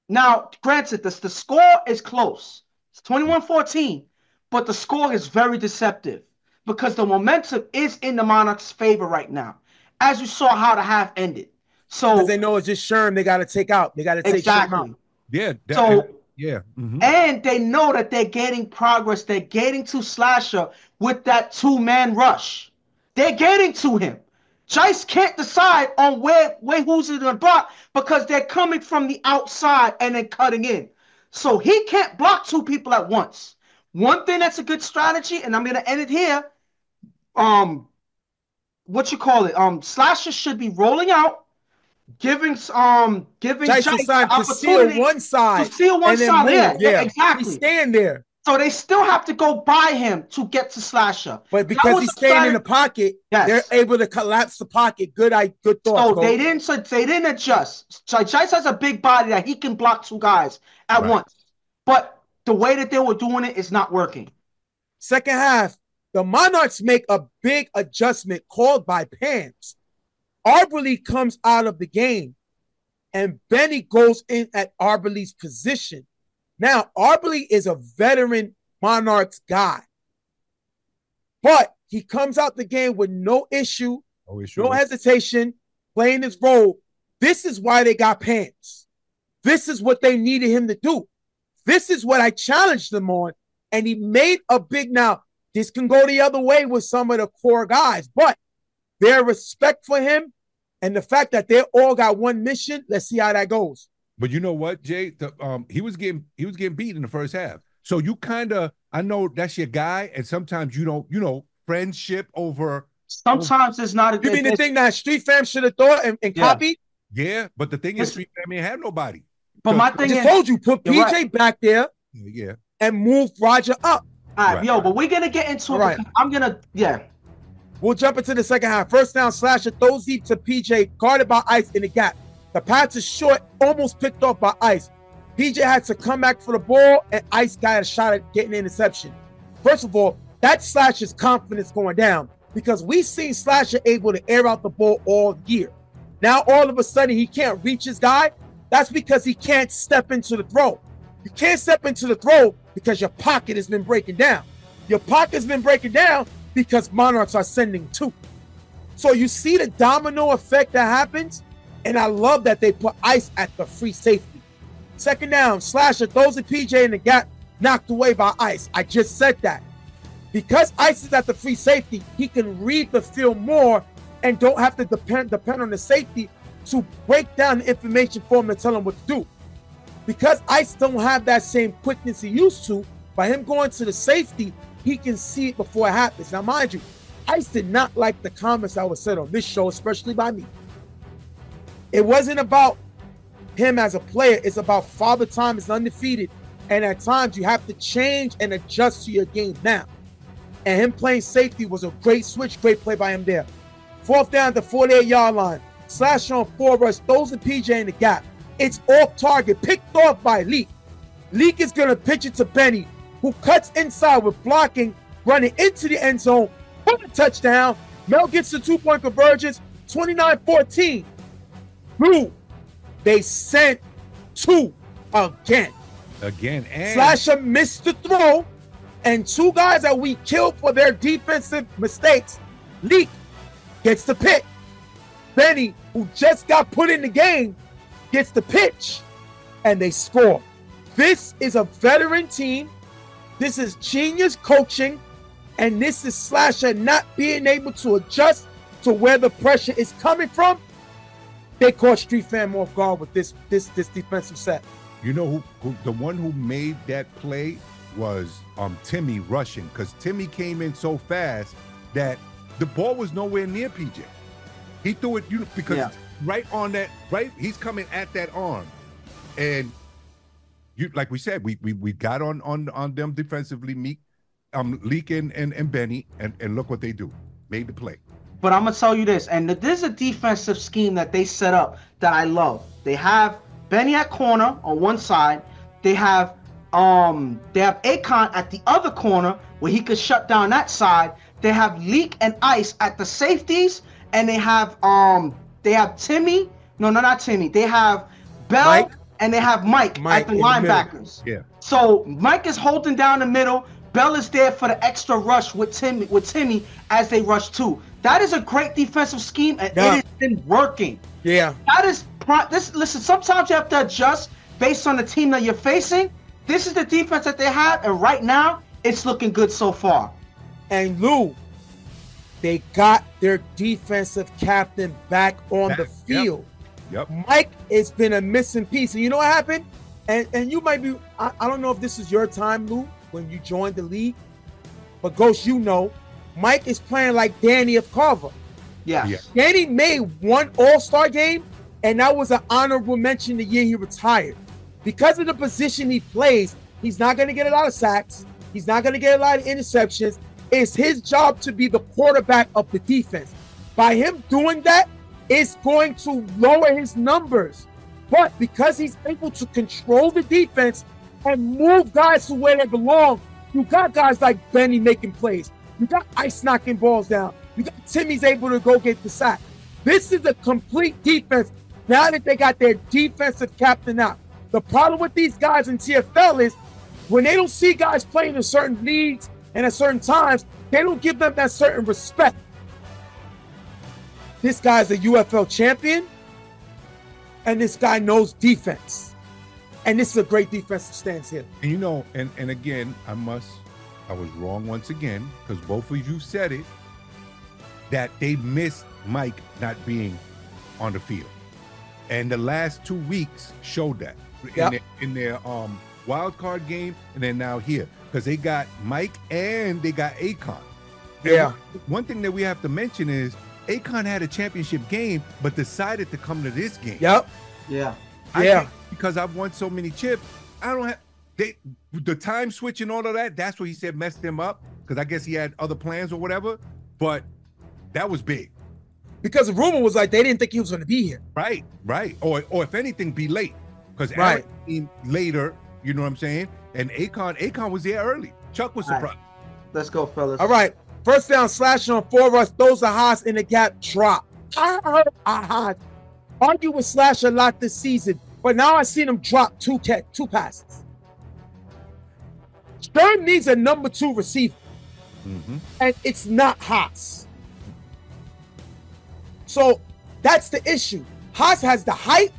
D: Now, granted, the score is close. It's 21-14, but the score is very deceptive because the momentum is in the Monarchs' favor right now, as you saw how the half ended. So
C: because they know it's just Sherm they got to take out. They got to take Sherm out.
B: Yeah.
D: And they know that they're getting progress. They're getting to Slasher with that two-man rush. They're getting to him. Jice can't decide on where who's going to block because they're coming from the outside and then cutting in. So he can't block two people at once. One thing that's a good strategy, and I'm going to end it here. Slasher should be rolling out, giving Jice
C: the opportunity to seal one side.
D: Yeah, exactly.
C: He's staying there.
D: So they still have to go by him to get to Slasher.
C: But because he's staying in the pocket, they're able to collapse the pocket. Good thought.
D: So they didn't adjust. So Jice has a big body that he can block two guys at once. But the way that they were doing it is not working.
C: Second half, the Monarchs make a big adjustment called by Pams. Arberly comes out of the game, and Benny goes in at Arberly's position. Now, Arberly is a veteran Monarchs guy, but he comes out the game with no issue, no hesitation, playing his role. This is why they got Pams. This is what they needed him to do. This is what I challenged them on, and he made a big. Now, this can go the other way with some of the core guys, but their respect for him and the fact that they all got one mission, let's see how that goes.
B: But you know what, Jay? He was getting beat in the first half. So you I know that's your guy, and sometimes you don't, friendship over.
D: Sometimes it's not.
C: You mean the thing that Street Fam should have thought and copied?
B: Yeah, but the thing is, Street Fam ain't have nobody.
D: But my thing is,
C: I told you, put PJ back there, and move Roger up.
D: All right, but we're gonna get into it. Right. I'm gonna,
C: We'll jump into the second half. First down, Slasher throws deep to PJ, guarded by Ice in the gap. The pass is short, almost picked off by Ice. PJ had to come back for the ball, and Ice got a shot at getting an interception. First of all, that's Slasher's confidence going down because we've seen Slasher able to air out the ball all year. Now, all of a sudden, he can't reach his guy. That's because he can't step into the throw. You can't step into the throw because your pocket has been breaking down. Your pocket's been breaking down because Monarchs are sending two. So you see the domino effect that happens, and I love that they put Ice at the free safety. Second down, Slasher throws a PJ in the gap, knocked away by Ice. I just said that. Because Ice is at the free safety, he can read the field more and don't have to depend on the safety to break down the information for him and tell him what to do. Because Ice don't have that same quickness he used to, by him going to the safety, he can see it before it happens. Now, mind you, Ice did not like the comments that were said on this show, especially by me. It wasn't about him as a player. It's about Father Time is undefeated. And at times you have to change and adjust to your game now. And him playing safety was a great switch, great play by him there. 4th down at the 48-yard line. Slash on 4 rush, throws the PJ in the gap. It's off target, picked off by Leak. Leak is going to pitch it to Benny, who cuts inside with blocking, running into the end zone for a touchdown. Mel gets the 2-point convergence, 29-14. Blue, they sent 2 again.
B: And
C: Slasher missed the throw, and 2 guys that we killed for their defensive mistakes. Leak gets the pick. Benny, who just got put in the game, gets the pitch, and they score. This is a veteran team. This is genius coaching, and this is Slasher not being able to adjust to where the pressure is coming from. They caught Street Fam off guard with this defensive set.
B: You know who the one who made that play was Timmy rushing, because Timmy came in so fast that the ball was nowhere near PJ. He threw it, because right on that, right, he's coming at that arm, and you, like we said, we got on them defensively, Leak and Benny, and look what they do, made the play.
D: But I'm gonna tell you this, and there's a defensive scheme that they set up that I love. They have Benny at corner on one side. They have Akon at the other corner where he could shut down that side. They have Leak and Ice at the safeties, and they have Timmy. No, not Timmy. They have Bell,
C: Mike.
D: and they have Mike at the linebackers.
B: Yeah.
D: So Mike is holding down the middle. Bell is there for the extra rush with Timmy as they rush too. That is a great defensive scheme, and it has been working.
C: Yeah.
D: That is listen, sometimes you have to adjust based on the team that you're facing. This is the defense that they have, and right now it's looking good so far.
C: And Lou, they got their defensive captain back on the field.
B: Yep.
C: Mike has been a missing piece. And you know what happened? And you might be, I don't know if this is your time, Lou, when you joined the league, but Ghost, you know, Mike is playing like Danny of Carver.
D: Yeah.
C: Danny made one All-Star game, and that was an honorable mention the year he retired. Because of the position he plays, he's not going to get a lot of sacks. He's not going to get a lot of interceptions. It's his job to be the quarterback of the defense. By him doing that, it's going to lower his numbers. But because he's able to control the defense and move guys to where they belong, you got guys like Benny making plays. You got Ice knocking balls down. You got Timmy's able to go get the sack. This is a complete defense now that they got their defensive captain out. The problem with these guys in TFL is when they don't see guys playing in certain leagues and at certain times, they don't give them that certain respect. This guy's a UFL champion, and this guy knows defense. And this is a great defensive stance here.
B: And you know, and again, I was wrong once again, because both of you said it, that they missed Mike not being on the field. And the last 2 weeks showed that in their wild card game, and then now here, because they got Mike and they got Akon.
C: Yeah.
B: One thing that we have to mention is Akon had a championship game, but decided to come to this game.
C: Yep.
D: Yeah.
B: Because I've won so many chips, I don't have the time switch and all of that. That's what he said messed him up, because I guess he had other plans or whatever. But that was big.
C: Because the rumor was like they didn't think he was going to be here.
B: Right. Or if anything, be late. Because
C: right.
B: came later, you know what I'm saying? And Akon was there early. Chuck was surprised.
D: Right. Let's go, fellas.
C: All right. First down, slash on 4 rush. Those are Haas in the gap. Drop. I heard Haas argue with Slash a lot this season, but now I seen him drop two passes. Stern needs a number 2 receiver, and it's not Haas. So that's the issue. Haas has the height,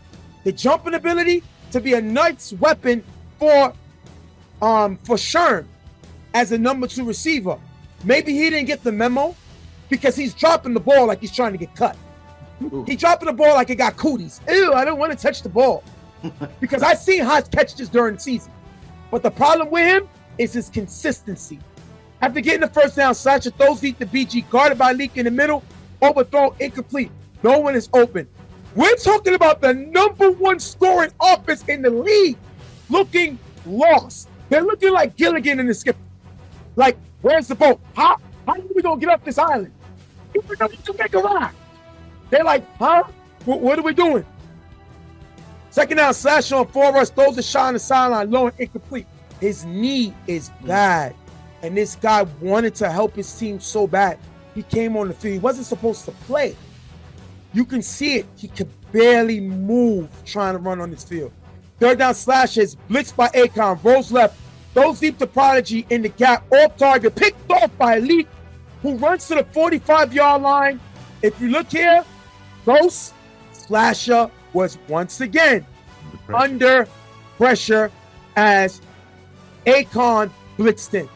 C: the jumping ability to be a nice weapon for Sherm as a number 2 receiver. Maybe he didn't get the memo because he's dropping the ball like he's trying to get cut. He's dropping the ball like it got cooties. Ew, I don't want to touch the ball. Because I've seen Haas catch this during the season. But the problem with him is his consistency. After getting the first down, Slasher throws deep to BG, guarded by Leak in the middle, overthrown, incomplete. No one is open. We're talking about the number one scoring offense in the league looking lost. They're looking like Gilligan in the skip. Like, where's the boat? How are we going to get up this island? Even though you can make a ride. They're like, huh? What are we doing? Second down, slash on 4 rush, throws a shot on the sideline, low and incomplete. His knee is bad. And this guy wanted to help his team so bad. He came on the field. He wasn't supposed to play. You can see it. He could barely move trying to run on this field. Third down, slash is blitzed by Akon, rolls left, throws deep to Prodigy in the gap, off target, picked off by Elite, who runs to the 45-yard line. If you look here, Ghost Slasher was once again under pressure as Akon blitzed in.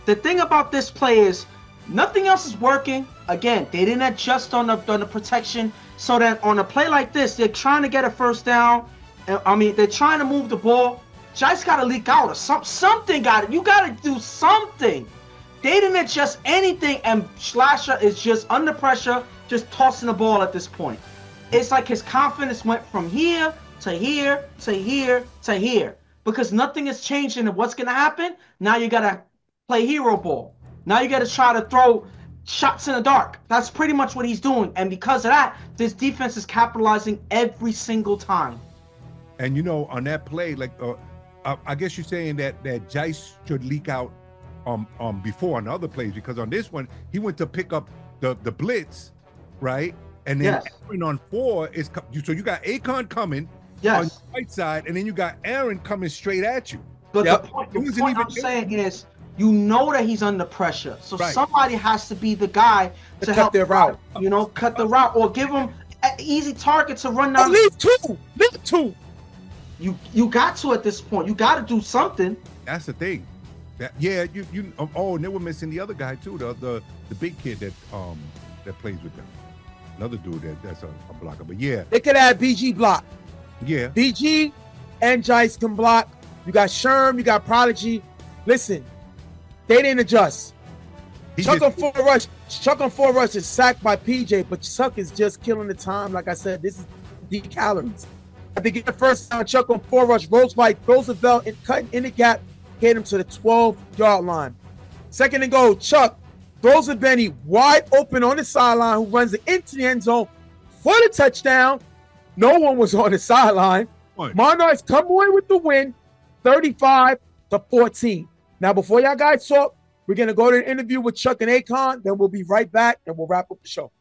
D: The thing about this play is nothing else is working. Again, they didn't adjust on the protection, so that on a play like this, they're trying to get a first down. I mean, they're trying to move the ball. Jice got to leak out or something. You got to do something. They didn't adjust anything, and Slasher is just under pressure, just tossing the ball at this point. It's like his confidence went from here to here to here to here because nothing is changing. And what's going to happen? Now you got to play hero ball. Now you got to try to throw shots in the dark. That's pretty much what he's doing. And because of that, this defense is capitalizing every single time.
B: And, you know, on that play, like, I guess you're saying that Jice should leak out before on the other plays, because on this one, he went to pick up the blitz, right? And then Aaron on 4 is so you got Akon coming on the right side, and then you got Aaron coming straight at you.
D: But the point I'm saying is, you know that he's under pressure, so somebody has to be the guy to help
C: their route.
D: You know, cut the route or give him an easy target to run down.
C: Leave two.
D: You got to at this point. You got to do something.
B: That's the thing. And they were missing the other guy too, the big kid that plays with them. Another dude that's a blocker. But yeah,
C: they could add BG block.
B: Yeah,
C: BG and Jice can block. You got Sherm, you got Prodigy. Listen, they didn't adjust. Chuck on 4 rush is sacked by PJ, but Chuck is just killing the time. Like I said, this is the calories. They get the first down. Chuck on 4 rush, rolls by Roosevelt and cutting in the gap, get him to the 12-yard line. Second and goal, Chuck throws a Benny wide open on the sideline, who runs it into the end zone for the touchdown. No one was on the sideline. Monarchs come away with the win, 35-14. Now, before y'all guys talk, we're going to go to an interview with Chuck and Akon. Then we'll be right back, and we'll wrap up the show.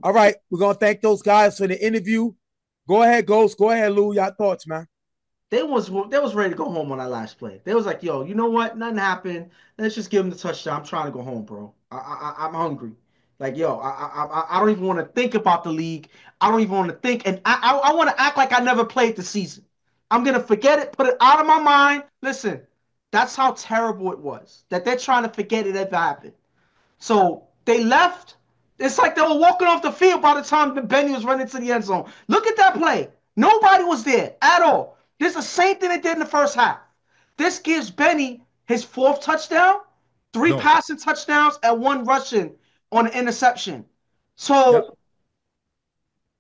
C: All right, we're gonna thank those guys for the interview. Go ahead, Ghost. Go ahead, Lou. Your thoughts, man.
D: They was ready to go home on that last play. They was like, "Yo, you know what? Nothing happened. Let's just give him the touchdown. I'm trying to go home, bro. I'm hungry. Like, yo, I don't even want to think about the league. I don't even want to think, and I want to act like I never played the season. I'm gonna forget it, put it out of my mind. Listen, that's how terrible it was. That they're trying to forget it ever happened. So they left. It's like they were walking off the field by the time Benny was running to the end zone. Look at that play. Nobody was there at all. This is the same thing they did in the first half. This gives Benny his fourth touchdown, three
B: No.
D: passing touchdowns, and one rushing on an interception.
C: Yep.
D: So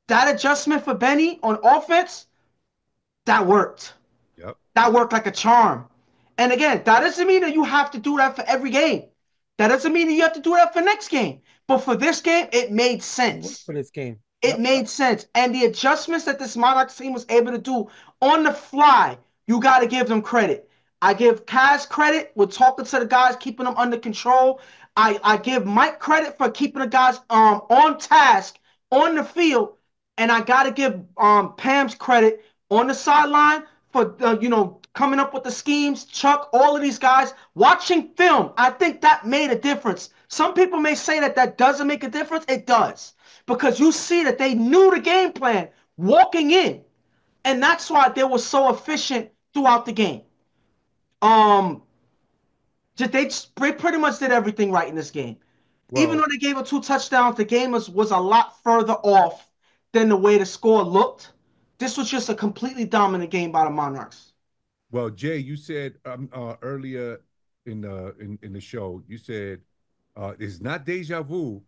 D: that adjustment for Benny on offense, that worked.
B: Yep.
D: That worked like a charm. And again, that doesn't mean that you have to do that for every game. That doesn't mean that you have to do that for next game. But for this game, it made sense.
C: For this game.
D: It made sense. And the adjustments that this Monarchs team was able to do on the fly, you got to give them credit. I give Kaz credit with talking to the guys, keeping them under control. I give Mike credit for keeping the guys on task on the field. And I got to give Pam's credit on the sideline for coming up with the schemes. Chuck, all of these guys watching film. I think that made a difference. Some people may say that that doesn't make a difference. It does, because you see that they knew the game plan walking in, and that's why they were so efficient throughout the game. Um, they pretty much did everything right in this game. Even
B: Well,
D: though they gave up two touchdowns, the game was a lot further off than the way the score looked. This was just a completely dominant game by the Monarchs.
B: well, Jay, you said earlier in the show, you said it's not deja vu.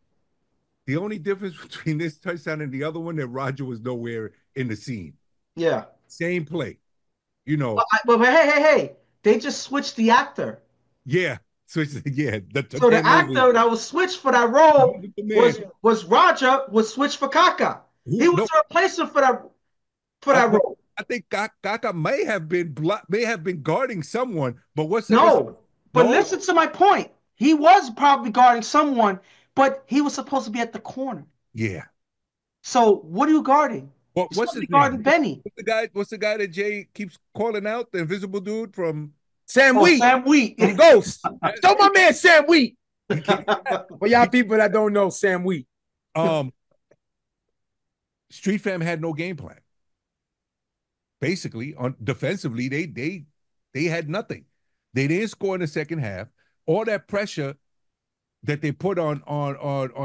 B: The only difference between this touchdown and the other one that Roger was nowhere in the scene.
D: Yeah,
B: Same play, you know.
D: but hey, they just switched the actor.
B: Yeah. So yeah, the
D: So the
B: man moving.
D: actor that was switched for that role
B: The man.
D: was Roger was switched for Kaka. He
B: Who
D: was
B: no,
D: the replacement for that
B: well,
D: role.
B: I think Kaka may have been guarding someone, but what's
D: No, but
B: no?
D: listen to my point. He was probably guarding someone, but he was supposed to be at the corner.
B: Yeah.
D: So what are you guarding? You're
B: What's
D: supposed to
B: his
D: be guarding
B: name?
D: Benny.
B: What's the guy that Jay keeps calling out? The invisible dude from
C: Sam
D: Oh,
C: Wheat
D: Sam Wheat.
C: from Ghost. Show my man Sam Wheat.
B: he can't,
C: For y'all people that don't know Sam Wheat.
B: um Street Fam had no game plan. Basically, on defensively, they had nothing. They didn't score in the second half. All that pressure that they put on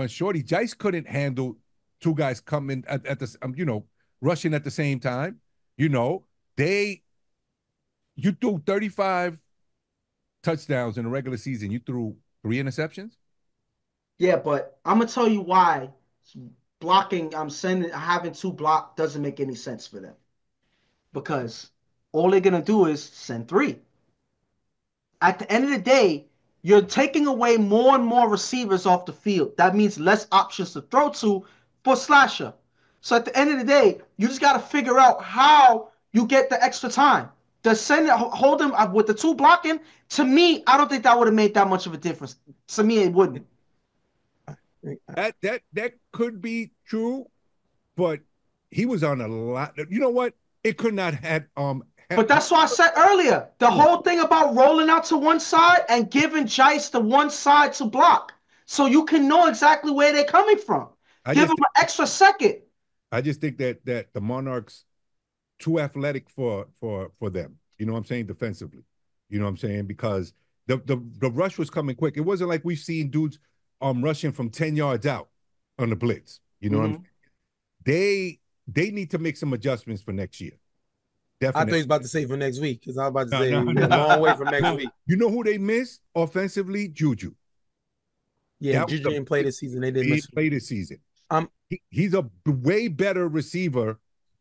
B: Shorty, Jice couldn't handle two guys coming at the rushing at the same time. You know, you threw 35 touchdowns in the regular season. You threw three interceptions.
D: Yeah, but I'm gonna tell you why blocking. I'm sending having two block doesn't make any sense for them, because all they're gonna do is send three. At the end of the day, you're taking away more and more receivers off the field. That means less options to throw to for Slasher. So at the end of the day, you just got to figure out how you get the extra time. The send hold him with the two blocking. To me, I don't think that would have made that much of a difference. To me, it wouldn't.
B: That could be true, but he was on a lot. You know what? It could not have
D: But that's what I said earlier. The whole thing about rolling out to one side and giving Jice the one side to block, so you can know exactly where they're coming from.
B: I
D: Give
B: just
D: them an extra second.
B: I just think that the Monarchs too athletic for them. You know what I'm saying? Defensively. You know what I'm saying? Because the rush was coming quick. It wasn't like we've seen dudes rushing from 10 yards out on the blitz. You know what I'm saying? They need to make some adjustments for next year.
C: I thought he
B: Definitely.
C: was about to say for next week, because I was about to say
B: No,
C: we're
B: no,
C: a
B: no.
C: long way from next week.
B: You know who they missed offensively? Juju.
C: Yeah,
B: That was
C: Juju
B: a
C: didn't play this season. They didn't
B: He
C: miss
B: didn't play this season.
C: Um,
B: He's a way better receiver.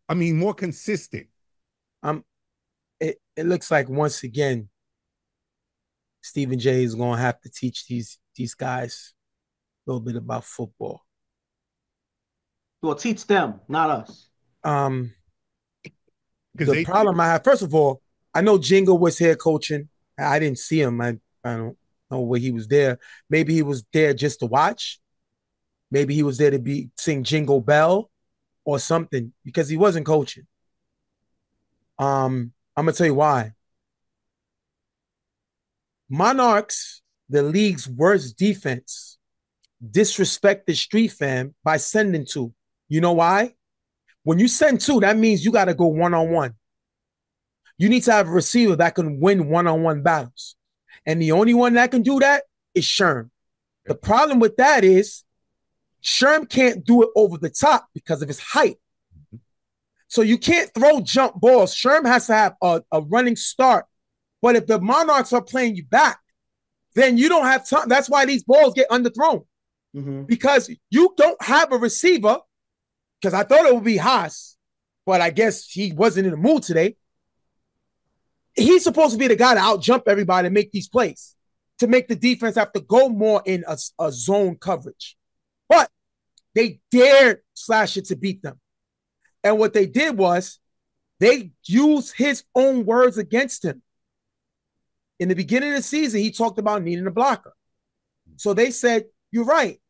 B: I mean, more consistent.
C: it looks like once again, Stephen J is gonna have to teach these guys a little bit about football.
D: Well, teach them, not us.
C: Um,
B: Because
C: the problem I have, first of all, I know Jingle was here coaching. I didn't see him. I don't know where he was there. Maybe he was there just to watch. Maybe he was there to sing Jingle Bell or something because he wasn't coaching. I'm gonna tell you why. Monarchs, the league's worst defense, disrespected Street Fam by sending two. You know why? When you send two, that means you got to go one-on-one. You need to have a receiver that can win one-on-one battles. And the only one that can do that is Sherm. The problem with that is Sherm can't do it over the top because of his height. So you can't throw jump balls. Sherm has to have a running start. But if the Monarchs are playing you back, then you don't have time. That's why these balls get underthrown. Because you don't have a receiver, because I thought it would be Haas, but I guess he wasn't in the mood today. He's supposed to be the guy to out-jump everybody and make these plays, to make the defense have to go more in a zone coverage. But they dared Slasher to beat them. And what they did was they used his own words against him. In the beginning of the season, he talked about needing a blocker. So they said, you're right.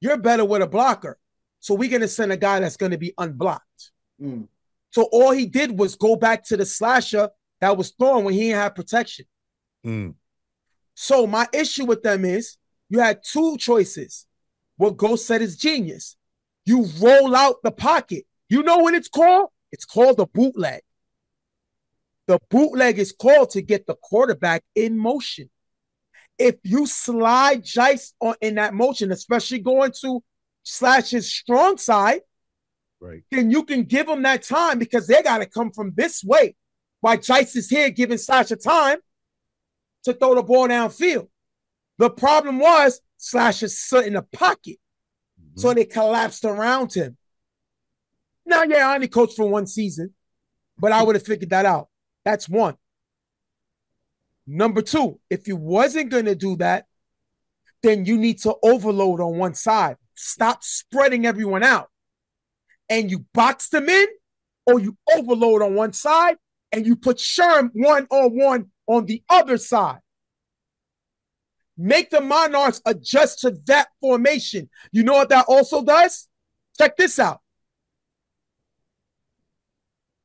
C: You're better with a blocker. So we're going to send a guy that's going to be unblocked. So all he did was go back to the slasher that was thrown when he didn't have protection. So my issue with them is you had two choices. What Ghost said is genius. You roll out the pocket. You know what it's called? It's called a bootleg. The bootleg is called to get the quarterback in motion. If you slide Jice in that motion, especially going to Slash's strong side,
B: right,
C: then you can give them that time because they got to come from this way. While Jice is here giving Slash a time to throw the ball downfield. The problem was Slash is in the pocket. So they collapsed around him. Now, yeah, I only coached for one season, but I would have figured that out. That's one. Number two, if you wasn't going to do that, then you need to overload on one side. Stop spreading everyone out. And you box them in, or you overload on one side, and you put Sherm one-on-one on the other side. Make the Monarchs adjust to that formation. You know what that also does? Check this out.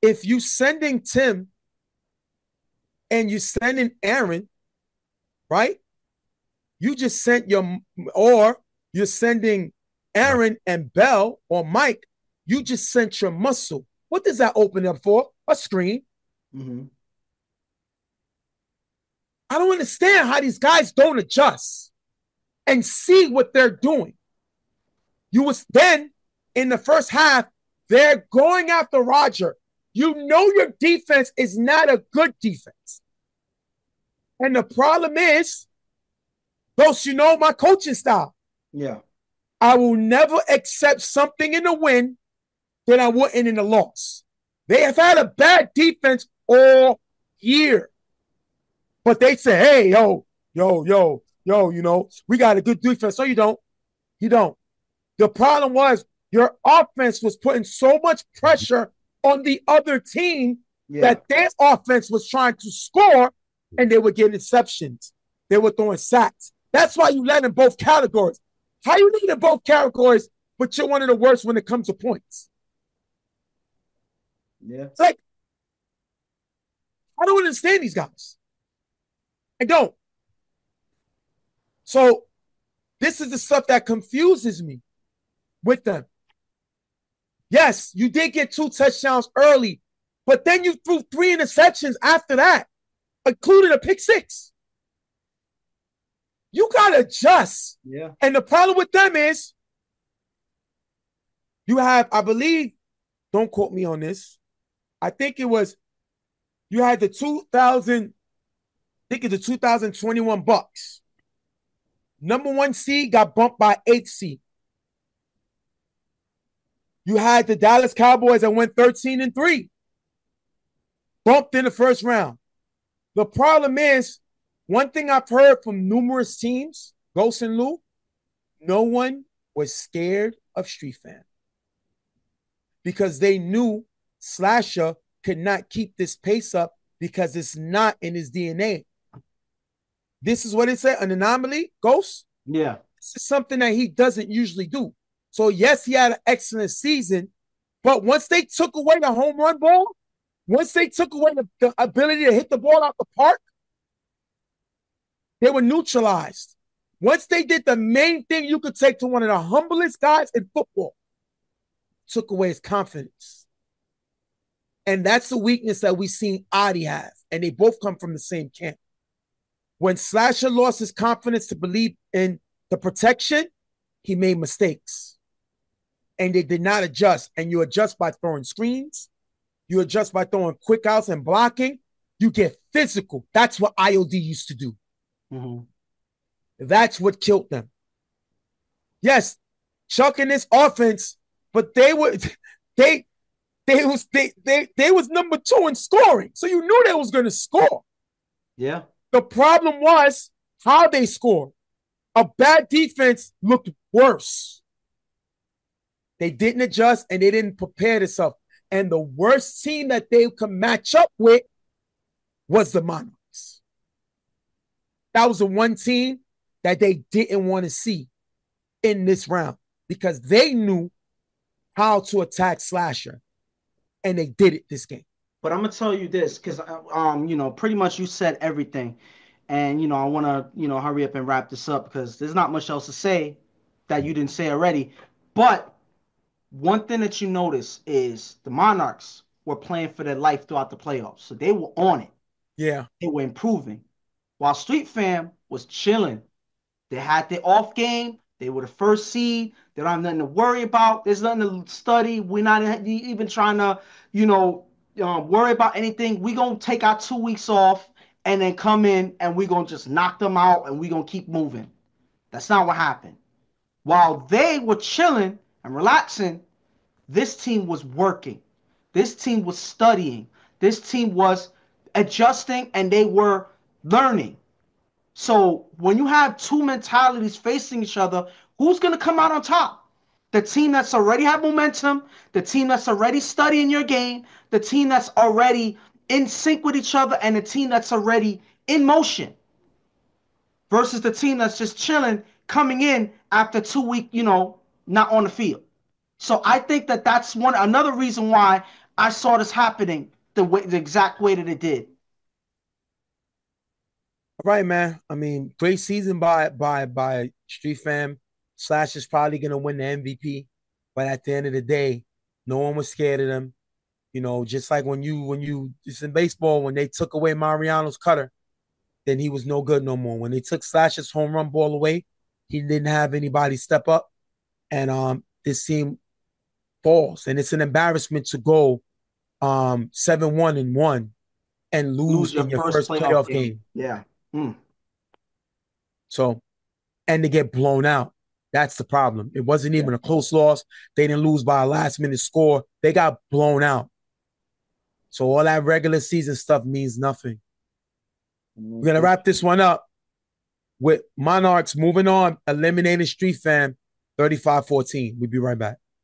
C: If you sending Tim and you sending Aaron, right? You just sent or you're sending Aaron and Bell or Mike, you just sent your muscle. What does that open up for? A screen. I don't understand how these guys don't adjust and see what they're doing. You was then in the first half, they're going after Roger. You know your defense is not a good defense. And the problem is, those you know my coaching style.
D: Yeah.
C: I will never accept something in the win that I wouldn't in the loss. They have had a bad defense all year. But they say, hey, yo, you know, we got a good defense. So you don't. You don't. The problem was your offense was putting so much pressure on the other team that their offense was trying to score and they were getting interceptions. They were throwing sacks. That's why you led in both categories. How you lead in both categories, but you're one of the worst when it comes to points?
D: Yeah.
C: It's like, I don't understand these guys. I don't. So this is the stuff that confuses me with them. Yes, you did get 2 touchdowns early, but then you threw 3 interceptions after that, including a pick 6. You got to adjust.
D: Yeah.
C: And the problem with them is you have, I believe, don't quote me on this. I think it was, you had the 2021 Bucks. Number 1 seed got bumped by 8th seed. You had the Dallas Cowboys that went 13-3. Bumped in the first round. The problem is, one thing I've heard from numerous teams, Ghost and Lou, no one was scared of Street Fan. Because they knew Slasher could not keep this pace up because it's not in his DNA. This is what it said, an anomaly, Ghost.
D: Yeah.
C: This is something that he doesn't usually do. So, yes, he had an excellent season, but once they took away the home run ball, once they took away the ability to hit the ball out the park, they were neutralized. Once they did the main thing you could take to one of the humblest guys in football, took away his confidence. And that's the weakness that we seen Adi have. And they both come from the same camp. When Slasher lost his confidence to believe in the protection, he made mistakes. And they did not adjust. And you adjust by throwing screens. You adjust by throwing quick outs and blocking. You get physical. That's what IOD used to do.
D: Mm-hmm.
C: That's what killed them. Yes, Chuck and this offense, but they was number 2 in scoring. So you knew they was going to score.
D: Yeah.
C: The problem was how they scored. A bad defense looked worse. They didn't adjust and they didn't prepare themselves. And the worst team that they could match up with was the Monarchs. That was the one team that they didn't want to see in this round because they knew how to attack Slasher. And they did it this game.
D: But I'm gonna tell you this, because pretty much you said everything. And I wanna, hurry up and wrap this up because there's not much else to say that you didn't say already. But one thing that you notice is the Monarchs were playing for their life throughout the playoffs. So they were on it.
C: Yeah.
D: They were improving. While Street Fam was chilling. They had their off game. They were the first seed. They don't have nothing to worry about. There's nothing to study. We're not even trying to, worry about anything. We're going to take our 2 weeks off and then come in and we're going to just knock them out and we're going to keep moving. That's not what happened. While they were chilling and relaxing, this team was working. This team was studying. This team was adjusting and they were learning. So when you have two mentalities facing each other, who's going to come out on top? The team that's already had momentum, the team that's already studying your game, the team that's already in sync with each other, and the team that's already in motion. Versus the team that's just chilling, coming in after 2 weeks, not on the field. So I think that that's another reason why I saw this happening the exact way that it did.
C: All right, man. I mean, great season by Street Fam. Slash is probably gonna win the MVP, but at the end of the day, no one was scared of them. Just like when you it's in baseball, when they took away Mariano's cutter, then he was no good no more. When they took Slash's home run ball away, he didn't have anybody step up, and this team falls, and it's an embarrassment to go 7-1-1 and lose
D: your
C: in your
D: first
C: first playoff game.
D: Yeah.
C: So, and to get blown out. That's the problem. It wasn't even a close loss. They didn't lose by a last-minute score. They got blown out. So all that regular season stuff means nothing. We're going to wrap this one up with Monarchs moving on, eliminating Street Fam 35-14. We'll be right back.